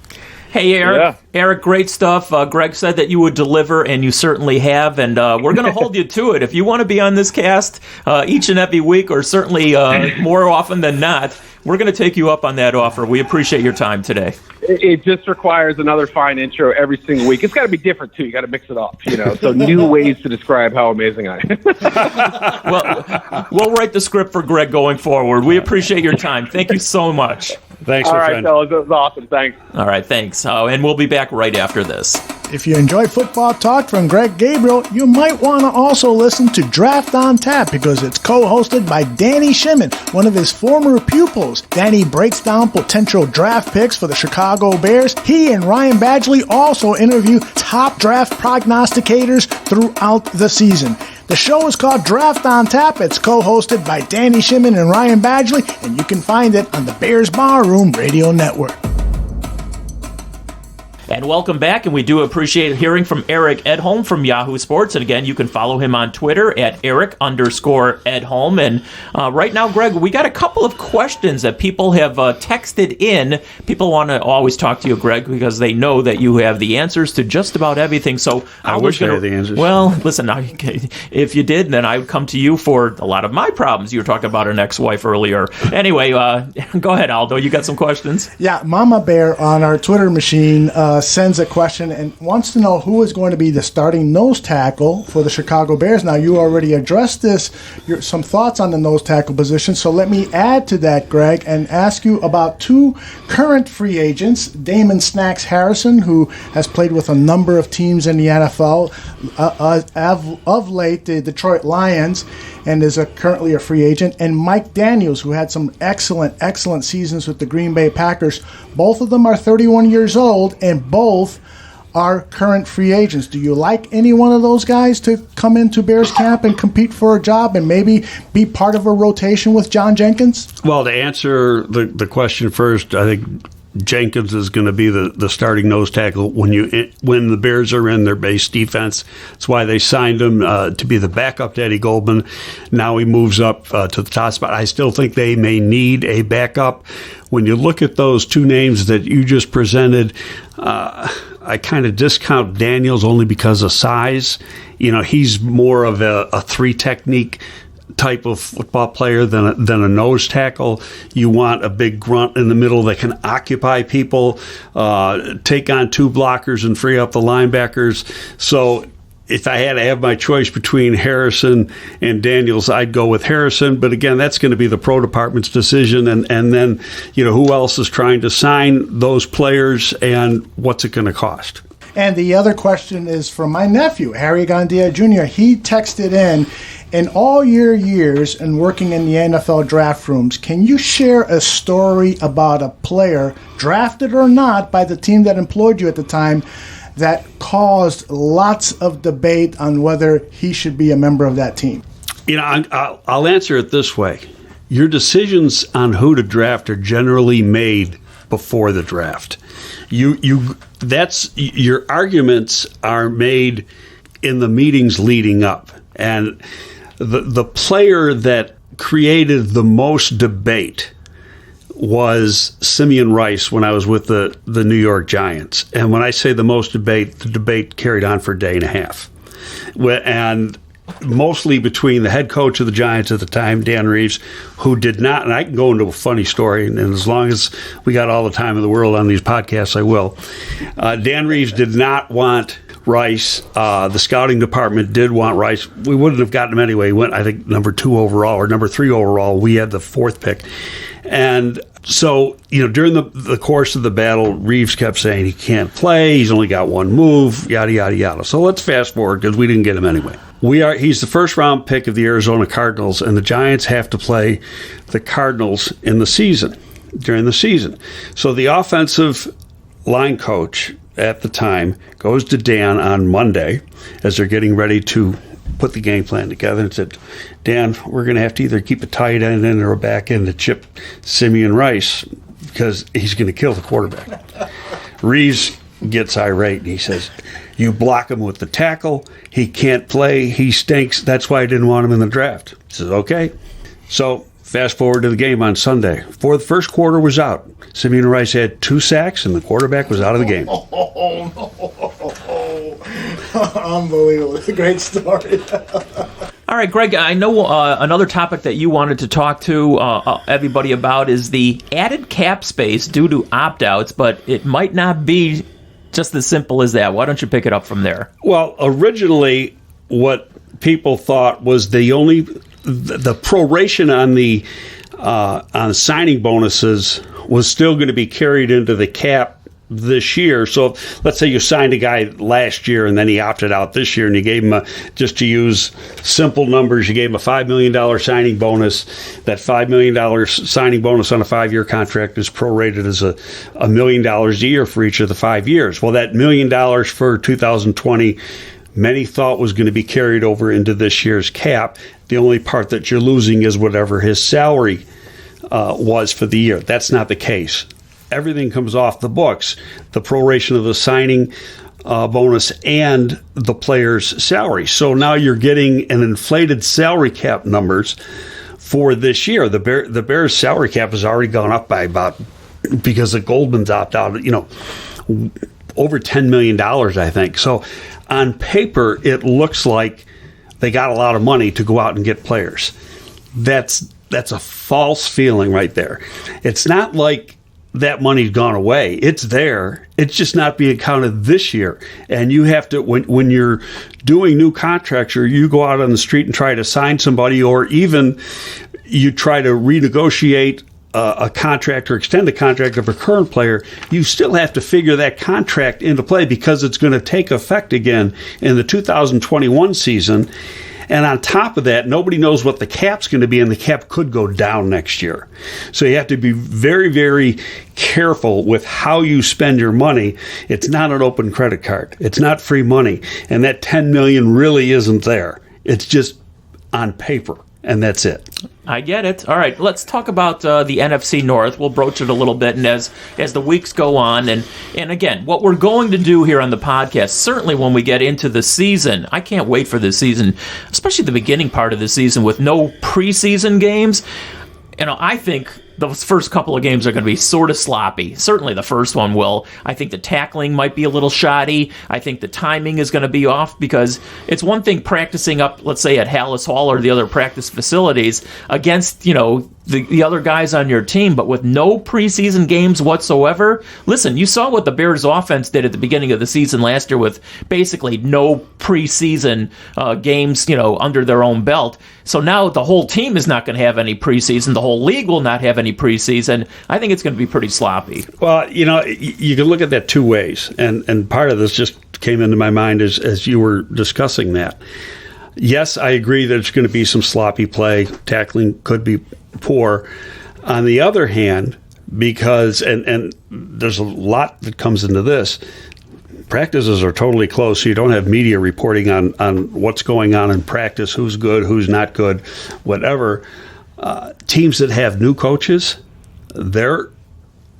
Hey, Eric. Yeah. Eric, great stuff. Greg said that you would deliver, and you certainly have, and we're going to hold you to it. If you want to be on this cast each and every week, or certainly more often than not, we're going to take you up on that offer. We appreciate your time today. It just requires another fine intro every single week. It's got to be different, too. You got to mix it up, so new ways to describe how amazing I am. Well, we'll write the script for Greg going forward. We appreciate your time. Thank you so much. Thanks, All right, fellas. That was awesome. Thanks. All right, thanks. And we'll be back right after this. If you enjoy football talk from Greg Gabriel, you might want to also listen to Draft on Tap because it's co-hosted by Danny Shimon, one of his former pupils. Danny breaks down potential draft picks for the Chicago Bears. He and Ryan Badgley also interview top draft prognosticators throughout the season. The show is called Draft on Tap. It's co-hosted by Danny Shimon and Ryan Badgley, and you can find it on the Bears Barroom Radio Network. And welcome back, and we do appreciate hearing from Eric Edholm from Yahoo Sports. And again, you can follow him on Twitter at Eric_Edholm. And right now, Greg, we got a couple of questions that people have texted in. People want to always talk to you, Greg, because they know that you have the answers to just about everything. So I wish I had the answers. Well, listen, if you did, then I would come to you for a lot of my problems. You were talking about an ex-wife earlier. Anyway, go ahead, Aldo. You got some questions? Yeah, Mama Bear on our Twitter machine sends a question and wants to know who is going to be the starting nose tackle for the Chicago Bears. Now, you already addressed this, some thoughts on the nose tackle position, so let me add to that, Greg, and ask you about two current free agents, Damon Snacks Harrison, who has played with a number of teams in the NFL, of late the Detroit Lions, and is currently a free agent, and Mike Daniels, who had some excellent seasons with the Green Bay Packers. Both of them are 31 years old, and both are current free agents. Do you like any one of those guys to come into Bears camp and compete for a job and maybe be part of a rotation with John Jenkins? Well, to answer the question first, I think Jenkins is going to be the starting nose tackle when the Bears are in their base defense. That's why they signed him to be the backup to Eddie Goldman. Now he moves up to the top spot. I still think they may need a backup. When you look at those two names that you just presented, I kind of discount Daniels only because of size. He's more of a three technique type of football player than a nose tackle. You want a big grunt in the middle that can occupy people, take on two blockers and free up the linebackers. So if I had to have my choice between Harrison and Daniels, I'd go with Harrison. But again, that's going to be the pro department's decision. And then, who else is trying to sign those players and what's it going to cost? And the other question is from my nephew, Harry Gandia Jr. He texted in all your years and working in the NFL draft rooms, can you share a story about a player, drafted or not, by the team that employed you at the time, that caused lots of debate on whether he should be a member of that team? I'll answer it this way. Your decisions on who to draft are generally made before the draft. Your arguments are made in the meetings leading up. And the player that created the most debate was Simeon Rice when I was with the New York Giants. And when I say the most debate, the debate carried on for a day and a half. And mostly between the head coach of the Giants at the time, Dan Reeves, who did not, and I can go into a funny story, and as long as we got all the time in the world on these podcasts, I will. Dan Reeves did not want Rice. The scouting department did want Rice. We wouldn't have gotten him anyway. He went, I think, number 2 overall or number 3 overall. We had the 4th pick. And so, during the course of the battle, Reeves kept saying he can't play. He's only got one move, yada, yada, yada. So let's fast forward because we didn't get him anyway. He's the first-round pick of the Arizona Cardinals, and the Giants have to play the Cardinals during the season. So the offensive line coach at the time goes to Dan on Monday as they're getting ready to put the game plan together and said, Dan, we're going to have to either keep a tight end in or a back end to chip Simeon Rice because he's going to kill the quarterback. Reeves gets irate and he says, you block him with the tackle, he can't play, he stinks, that's why I didn't want him in the draft. He says, okay. So fast forward to the game on Sunday. Before the first quarter was out, Simeon Rice had 2 sacks and the quarterback was out of the game. Unbelievable. It's a great story. All right, Greg, I know another topic that you wanted to talk to everybody about is the added cap space due to opt-outs, but it might not be just as simple as that. Why don't you pick it up from there? Well, originally what people thought was the proration on signing bonuses was still going to be carried into the cap this year. So let's say you signed a guy last year and then he opted out this year and you gave him, just to use simple numbers, you gave him a $5 million signing bonus. That $5 million signing bonus on a 5-year contract is prorated as $1 million a year for each of the 5 years. Well, that $1 million for 2020, many thought was going to be carried over into this year's cap. The only part that you're losing is whatever his salary was for the year. That's not the case. Everything comes off the books, the proration of the signing bonus and the player's salary. So now you're getting an inflated salary cap numbers for this year. The Bears' salary cap has already gone up by about, because the Goldman's opt out, over $10 million, I think. So on paper, it looks like they got a lot of money to go out and get players. That's a false feeling right there. It's not like that money's gone away. It's there. It's just not being counted this year. And you have to, when you're doing new contracts or you go out on the street and try to sign somebody, or even you try to renegotiate a contract or extend the contract of a current player, you still have to figure that contract into play because it's going to take effect again in the 2021 season. And on top of that, nobody knows what the cap's going to be, and the cap could go down next year. So you have to be very, very careful with how you spend your money. It's not an open credit card. It's not free money. And that $10 million really isn't there. It's just on paper, and that's it. I get it. All right, let's talk about the NFC North. We'll broach it a little bit, and as the weeks go on, and again, what we're going to do here on the podcast, certainly when we get into the season, I can't wait for this season, especially the beginning part of the season with no preseason games. I think those first couple of games are going to be sort of sloppy. Certainly the first one will. I think the tackling might be a little shoddy. I think the timing is going to be off because it's one thing practicing up, let's say, at Hallis Hall or the other practice facilities against, the other guys on your team, but with no preseason games whatsoever. Listen, you saw what the Bears offense did at the beginning of the season last year with basically no preseason games, under their own belt. So now the whole team is not going to have any preseason. The whole league will not have any preseason. I think it's going to be pretty sloppy. Well, you can look at that two ways, and part of this just came into my mind as you were discussing that. Yes, I agree that it's going to be some sloppy play. Tackling could be poor. On the other hand, because, and there's a lot that comes into this, practices are totally closed, so you don't have media reporting on what's going on in practice, who's good, who's not good, whatever. Teams that have new coaches, their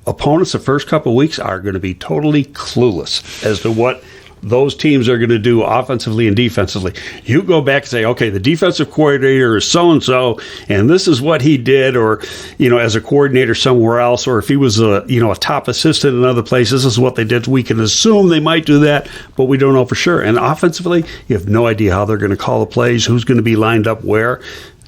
opponents the first couple of weeks are going to be totally clueless as to what those teams are going to do offensively and defensively. You go back and say, okay, the defensive coordinator is so-and-so, and this is what he did, or, as a coordinator somewhere else, or if he was a top assistant in other places, this is what they did. We can assume they might do that, but we don't know for sure. And offensively, you have no idea how they're going to call the plays, who's going to be lined up where,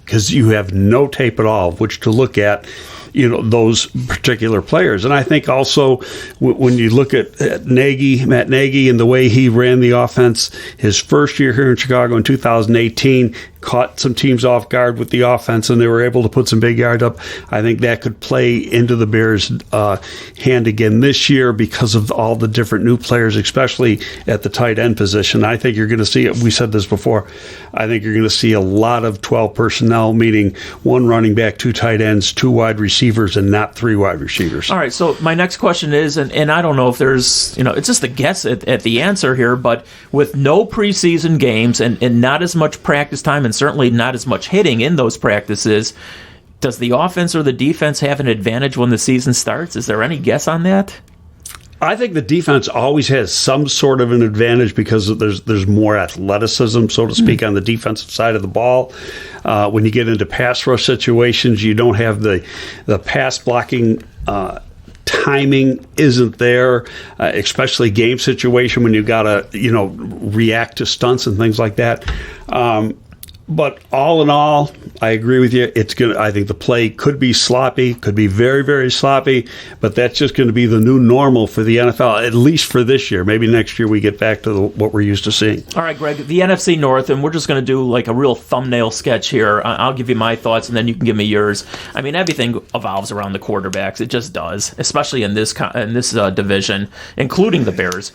because you have no tape at all of which to look at, those particular players. And I think also when you look at Matt Nagy, and the way he ran the offense his first year here in Chicago in 2018, caught some teams off guard with the offense, and they were able to put some big yards up. I think that could play into the Bears' hand again this year because of all the different new players, especially at the tight end position. I think you're going to see, we said this before, I think you're going to see a lot of 12 personnel, meaning one running back, two tight ends, two wide receivers, and not three wide receivers. All right, so my next question is, and I don't know if there's, it's just a guess at the answer here, but with no preseason games and not as much practice time, and certainly not as much hitting in those practices, does the offense or the defense have an advantage when the season starts? Is there any guess on that? I think the defense always has some sort of an advantage because there's more athleticism, so to speak, on the defensive side of the ball. When you get into pass rush situations, you don't have the pass blocking timing isn't there, especially game situation when you got to react to stunts and things like that. But all in all, I agree with you. I think the play could be sloppy, could be very, very sloppy, but that's just going to be the new normal for the NFL, at least for this year. Maybe next year we get back to what we're used to seeing. All right, Greg, the NFC North, and we're just going to do like a real thumbnail sketch here. I'll give you my thoughts, and then you can give me yours. I mean, everything evolves around the quarterbacks. It just does, especially in this division, including the Bears.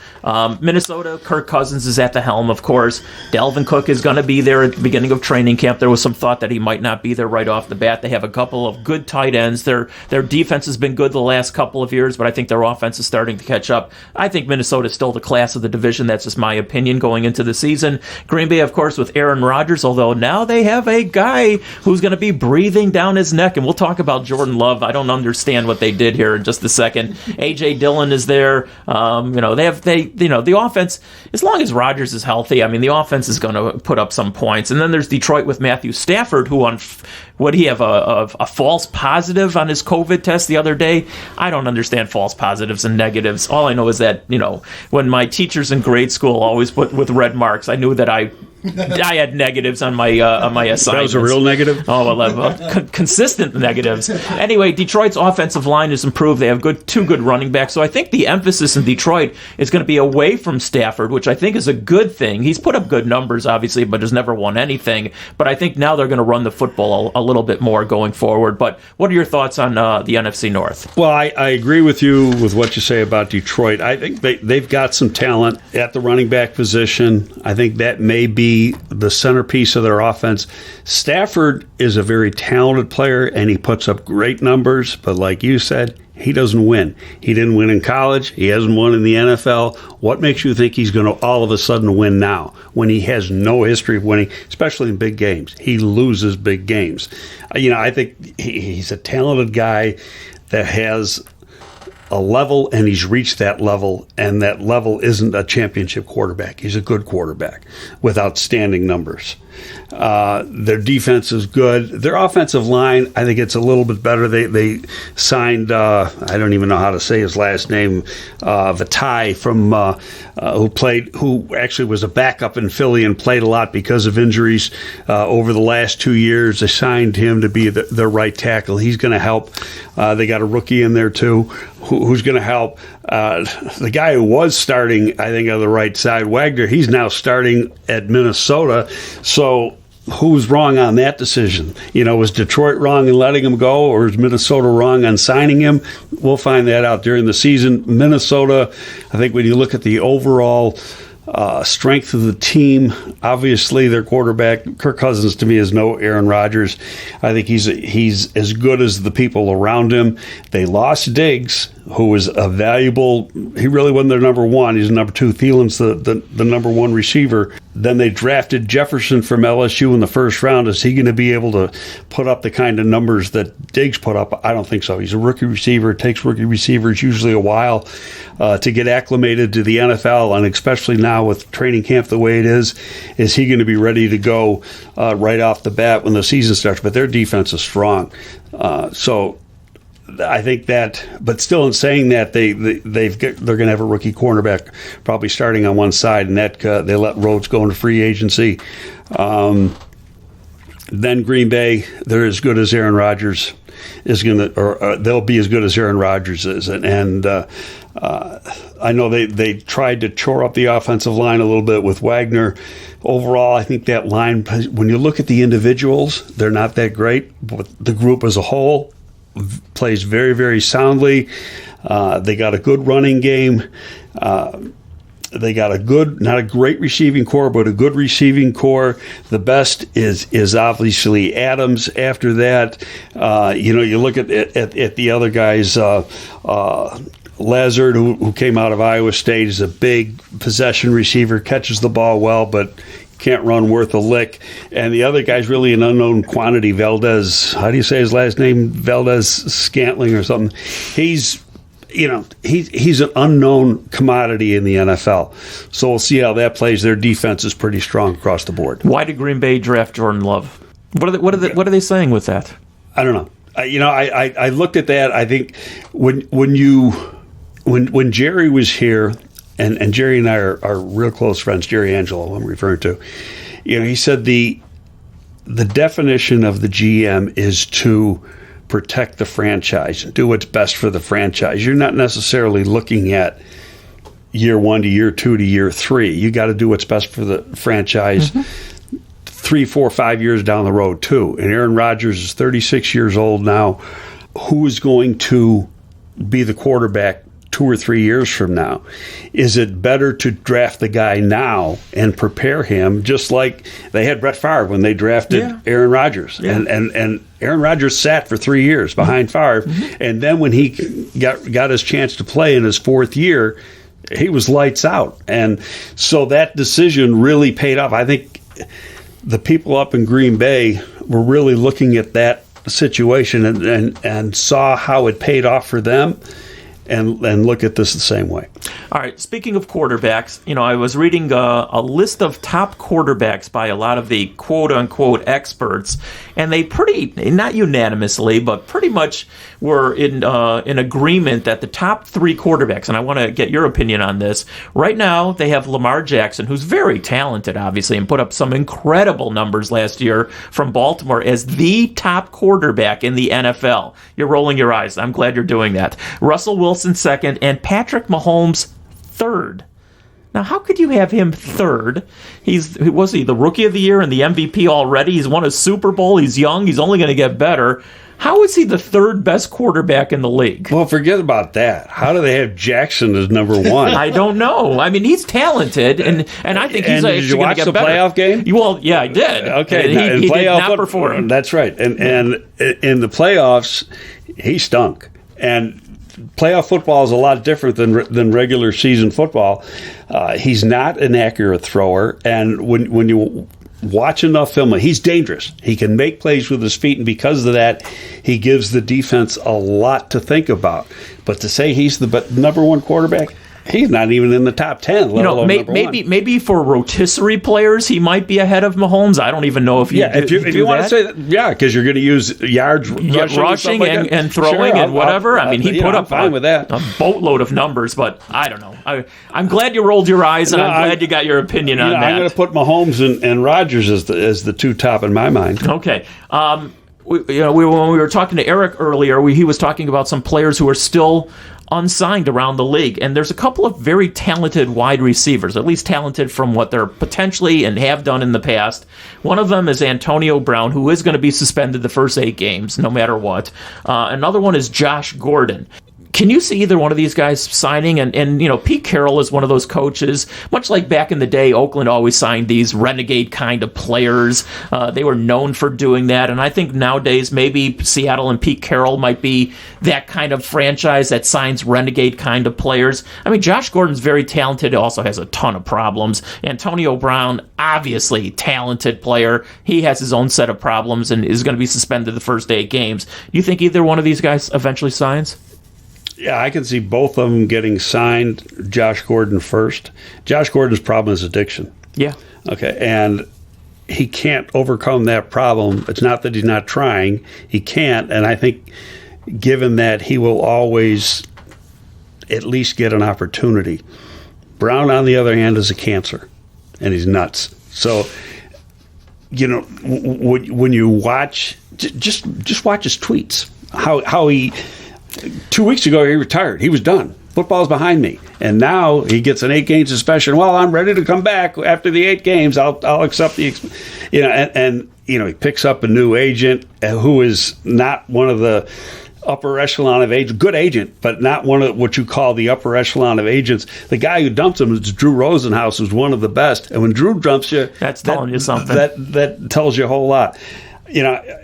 Minnesota, Kirk Cousins is at the helm, of course. Dalvin Cook is going to be there at the beginning of training camp. There was some thought that he might not be there right off the bat. They have a couple of good tight ends. Their defense has been good the last couple of years, but I think their offense is starting to catch up. I think Minnesota is still the class of the division. That's just my opinion going into the season. Green Bay, of course, with Aaron Rodgers, although now they have a guy who's going to be breathing down his neck, and we'll talk about Jordan Love. I don't understand what they did here in just a second. A.J. Dillon is there. The offense, as long as Rodgers is healthy, I mean, the offense is going to put up some points. And then there's Detroit with Matthew Stafford, who would he have a false positive on his COVID test the other day? I don't understand false positives and negatives. All I know is that, when my teachers in grade school always put with red marks, I knew that I had negatives on my assignments. That was a real negative? Oh, well, consistent negatives. Anyway, Detroit's offensive line is improved. They have two good running backs. So I think the emphasis in Detroit is going to be away from Stafford, which I think is a good thing. He's put up good numbers, obviously, but has never won anything. But I think now they're going to run the football a little bit more going forward. But what are your thoughts on the NFC North? Well, I agree with you with what you say about Detroit. I think they've got some talent at the running back position. I think that may be the centerpiece of their offense. Stafford is a very talented player, and he puts up great numbers, but like you said, he doesn't win. He didn't win in college. He hasn't won in the NFL. What makes you think he's going to all of a sudden win now when he has no history of winning, especially in big games? He loses big games. I think he's a talented guy that has a level, and he's reached that level, and that level isn't a championship quarterback. He's a good quarterback with outstanding numbers. Their defense is good. Their offensive line, I think it's a little bit better. They signed, I don't even know how to say his last name, Vitae from who actually was a backup in Philly and played a lot because of injuries over the last 2 years. They signed him to be their right tackle. He's going to help. They got a rookie in there too who's going to help. The guy who was starting, I think, on the right side, Wagner, he's now starting at Minnesota. So who's wrong on that decision? Was Detroit wrong in letting him go, or is Minnesota wrong on signing him? We'll find that out during the season. Minnesota, I think when you look at the overall strength of the team, obviously their quarterback, Kirk Cousins, to me is no Aaron Rodgers. I think he's as good as the people around him. They lost Diggs, who was a valuable. He really wasn't their number one. He's number two. Thielen's the number one receiver. Then they drafted Jefferson from LSU in the first round. Is he going to be able to put up the kind of numbers that Diggs put up? I don't think so. He's a rookie receiver. It takes rookie receivers usually a while to get acclimated to the NFL, and especially now with training camp the way it is he going to be ready to go right off the bat when the season starts? But their defense is strong. So I think that, but still in saying that, they're going to have a rookie cornerback probably starting on one side, and that they let Rhodes go into free agency. Then Green Bay, they're as good as Aaron Rodgers is going to, or they'll be as good as Aaron Rodgers is, and I know they tried to shore up the offensive line a little bit with Wagner. Overall, I think that line, when you look at the individuals, they're not that great, but the group as a whole plays very, very soundly. They got a good running game. They got a good, not a great receiving core, but a good receiving core. The best is obviously Adams. After that, you look at the other guys. Lazard, who came out of Iowa State, is a big possession receiver, catches the ball well, but can't run worth a lick. And the other guy's really an unknown quantity. Valdez, how do you say his last name? Valdez Scantling or something. He's an unknown commodity in the NFL. So we'll see how that plays. Their defense is pretty strong across the board. Why did Green Bay draft Jordan Love? What are they saying with that? I don't know. I looked at that. I think when Jerry was here, and Jerry and I are real close friends, Jerry Angelo, I'm referring to, he said the definition of the GM is to protect the franchise, do what's best for the franchise. You're not necessarily looking at year 1 to year 2 to year 3. You got to do what's best for the franchise 3, 4, 5 years down the road too. And Aaron Rodgers is 36 years old now. Who is going to be the quarterback 2 or 3 years from now? Is it better to draft the guy now and prepare him, just like they had Brett Favre when they drafted Aaron Rodgers? Yeah. And Aaron Rodgers sat for 3 years behind Favre, and then when he got his chance to play in his 4th year, he was lights out. And so that decision really paid off. I think the people up in Green Bay were really looking at that situation and saw how it paid off for them, and look at this the same way. All right, speaking of quarterbacks, I was reading a list of top quarterbacks by a lot of the quote-unquote experts, and they not unanimously, but pretty much were in agreement that the top 3 quarterbacks, and I want to get your opinion on this. Right now, they have Lamar Jackson, who's very talented, obviously, and put up some incredible numbers last year from Baltimore as the top quarterback in the NFL. You're rolling your eyes. I'm glad you're doing that. Russell Wilson second, and Patrick Mahomes third. Now, how could you have him third? Was he the Rookie of the Year and the MVP already? He's won a Super Bowl. He's young. He's only going to get better. How is he the third best quarterback in the league? Well, forget about that. How do they have Jackson as number 1? I don't know. I mean, he's talented, and I think he's actually going to get better. Did you watch the playoff game? Well, yeah, I did. Okay, he did not perform. That's right. And in the playoffs, he stunk. And playoff football is a lot different than regular season football. He's not an accurate thrower, and when you watch enough film, he's dangerous. He can make plays with his feet, and because of that, he gives the defense a lot to think about. But to say he's the number 1 quarterback, he's not even in the top 10. Maybe for rotisserie players, he might be ahead of Mahomes. I don't even know if you if you want to say that, because you're going to use yards rushing like and throwing and whatever. I mean, he put up fine with that. A boatload of numbers, but I don't know. I'm glad you rolled your eyes, and I'm glad you got your opinion on that. I'm going to put Mahomes and Rodgers as the 2 top in my mind. Okay. When we were talking to Eric earlier, he was talking about some players who are still unsigned around the league, and there's a couple of very talented wide receivers, at least talented from what they're potentially and have done in the past. One of them is Antonio Brown, who is going to be suspended the first 8 games, no matter what. Another one is Josh Gordon. Can you see either one of these guys signing? And Pete Carroll is one of those coaches, much like back in the day, Oakland always signed these renegade kind of players. They were known for doing that. And I think nowadays maybe Seattle and Pete Carroll might be that kind of franchise that signs renegade kind of players. I mean, Josh Gordon's very talented, also has a ton of problems. Antonio Brown, obviously talented player. He has his own set of problems and is going to be suspended the first 8 games. Do you think either one of these guys eventually signs? Yeah, I can see both of them getting signed. Josh Gordon first. Josh Gordon's problem is addiction. Yeah. Okay, and he can't overcome that problem. It's not that he's not trying. He can't, and I think given that he will always at least get an opportunity. Brown, on the other hand, is a cancer, and he's nuts. So, when you watch, just watch his tweets. How he 2 weeks ago he retired. He was done. Football's behind me, and now he gets an 8-game suspension. Well, I'm ready to come back after the 8 games. I'll accept the, and he picks up a new agent who is not one of the upper echelon of agents, good agent, but not one of what you call the upper echelon of agents. The guy who dumps him is Drew Rosenhaus, who's one of the best. And when Drew dumps you, that's telling you something. That tells you a whole lot.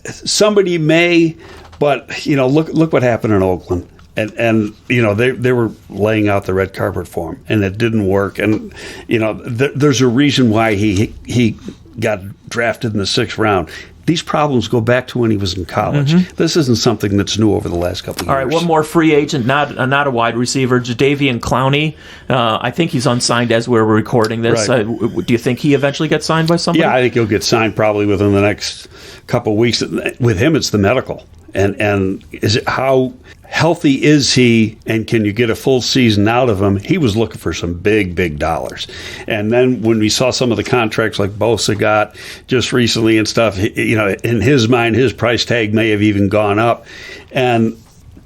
Somebody may, but look what happened in Oakland. And they were laying out the red carpet for him, and it didn't work. And there's a reason why he got drafted in the 6th round. These problems go back to when he was in college. Mm-hmm. This isn't something that's new over the last couple of years. All right, one more free agent, not a wide receiver, Jadeveon Clowney. I think he's unsigned as we're recording this. Right. Do you think he eventually gets signed by somebody? Yeah, I think he'll get signed probably within the next couple of weeks. With him, it's the medical. And is it how healthy is he, and can you get a full season out of him? He was looking for some big dollars. And then when we saw some of the contracts like Bosa got just recently and stuff, in his mind, his price tag may have even gone up. And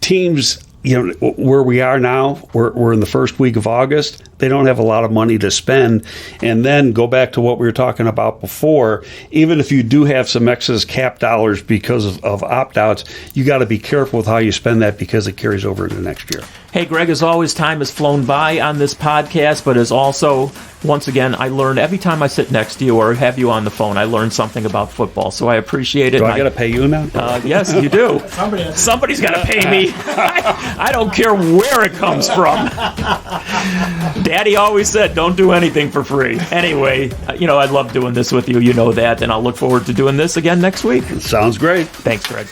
teams, where we are now, we're in the first week of August. They don't have a lot of money to spend. And then go back to what we were talking about before. Even if you do have some excess cap dollars because of opt-outs, you got to be careful with how you spend that because it carries over into next year. Hey, Greg, as always, time has flown by on this podcast, but as also, once again, I learn every time I sit next to you or have you on the phone, I learn something about football, so I appreciate it. Do I got to pay you now? Yes, you do. Somebody's got to pay me. I don't care where it comes from. Daddy always said, don't do anything for free. Anyway, I love doing this with you. You know that, and I'll look forward to doing this again next week. Sounds great. Thanks, Greg.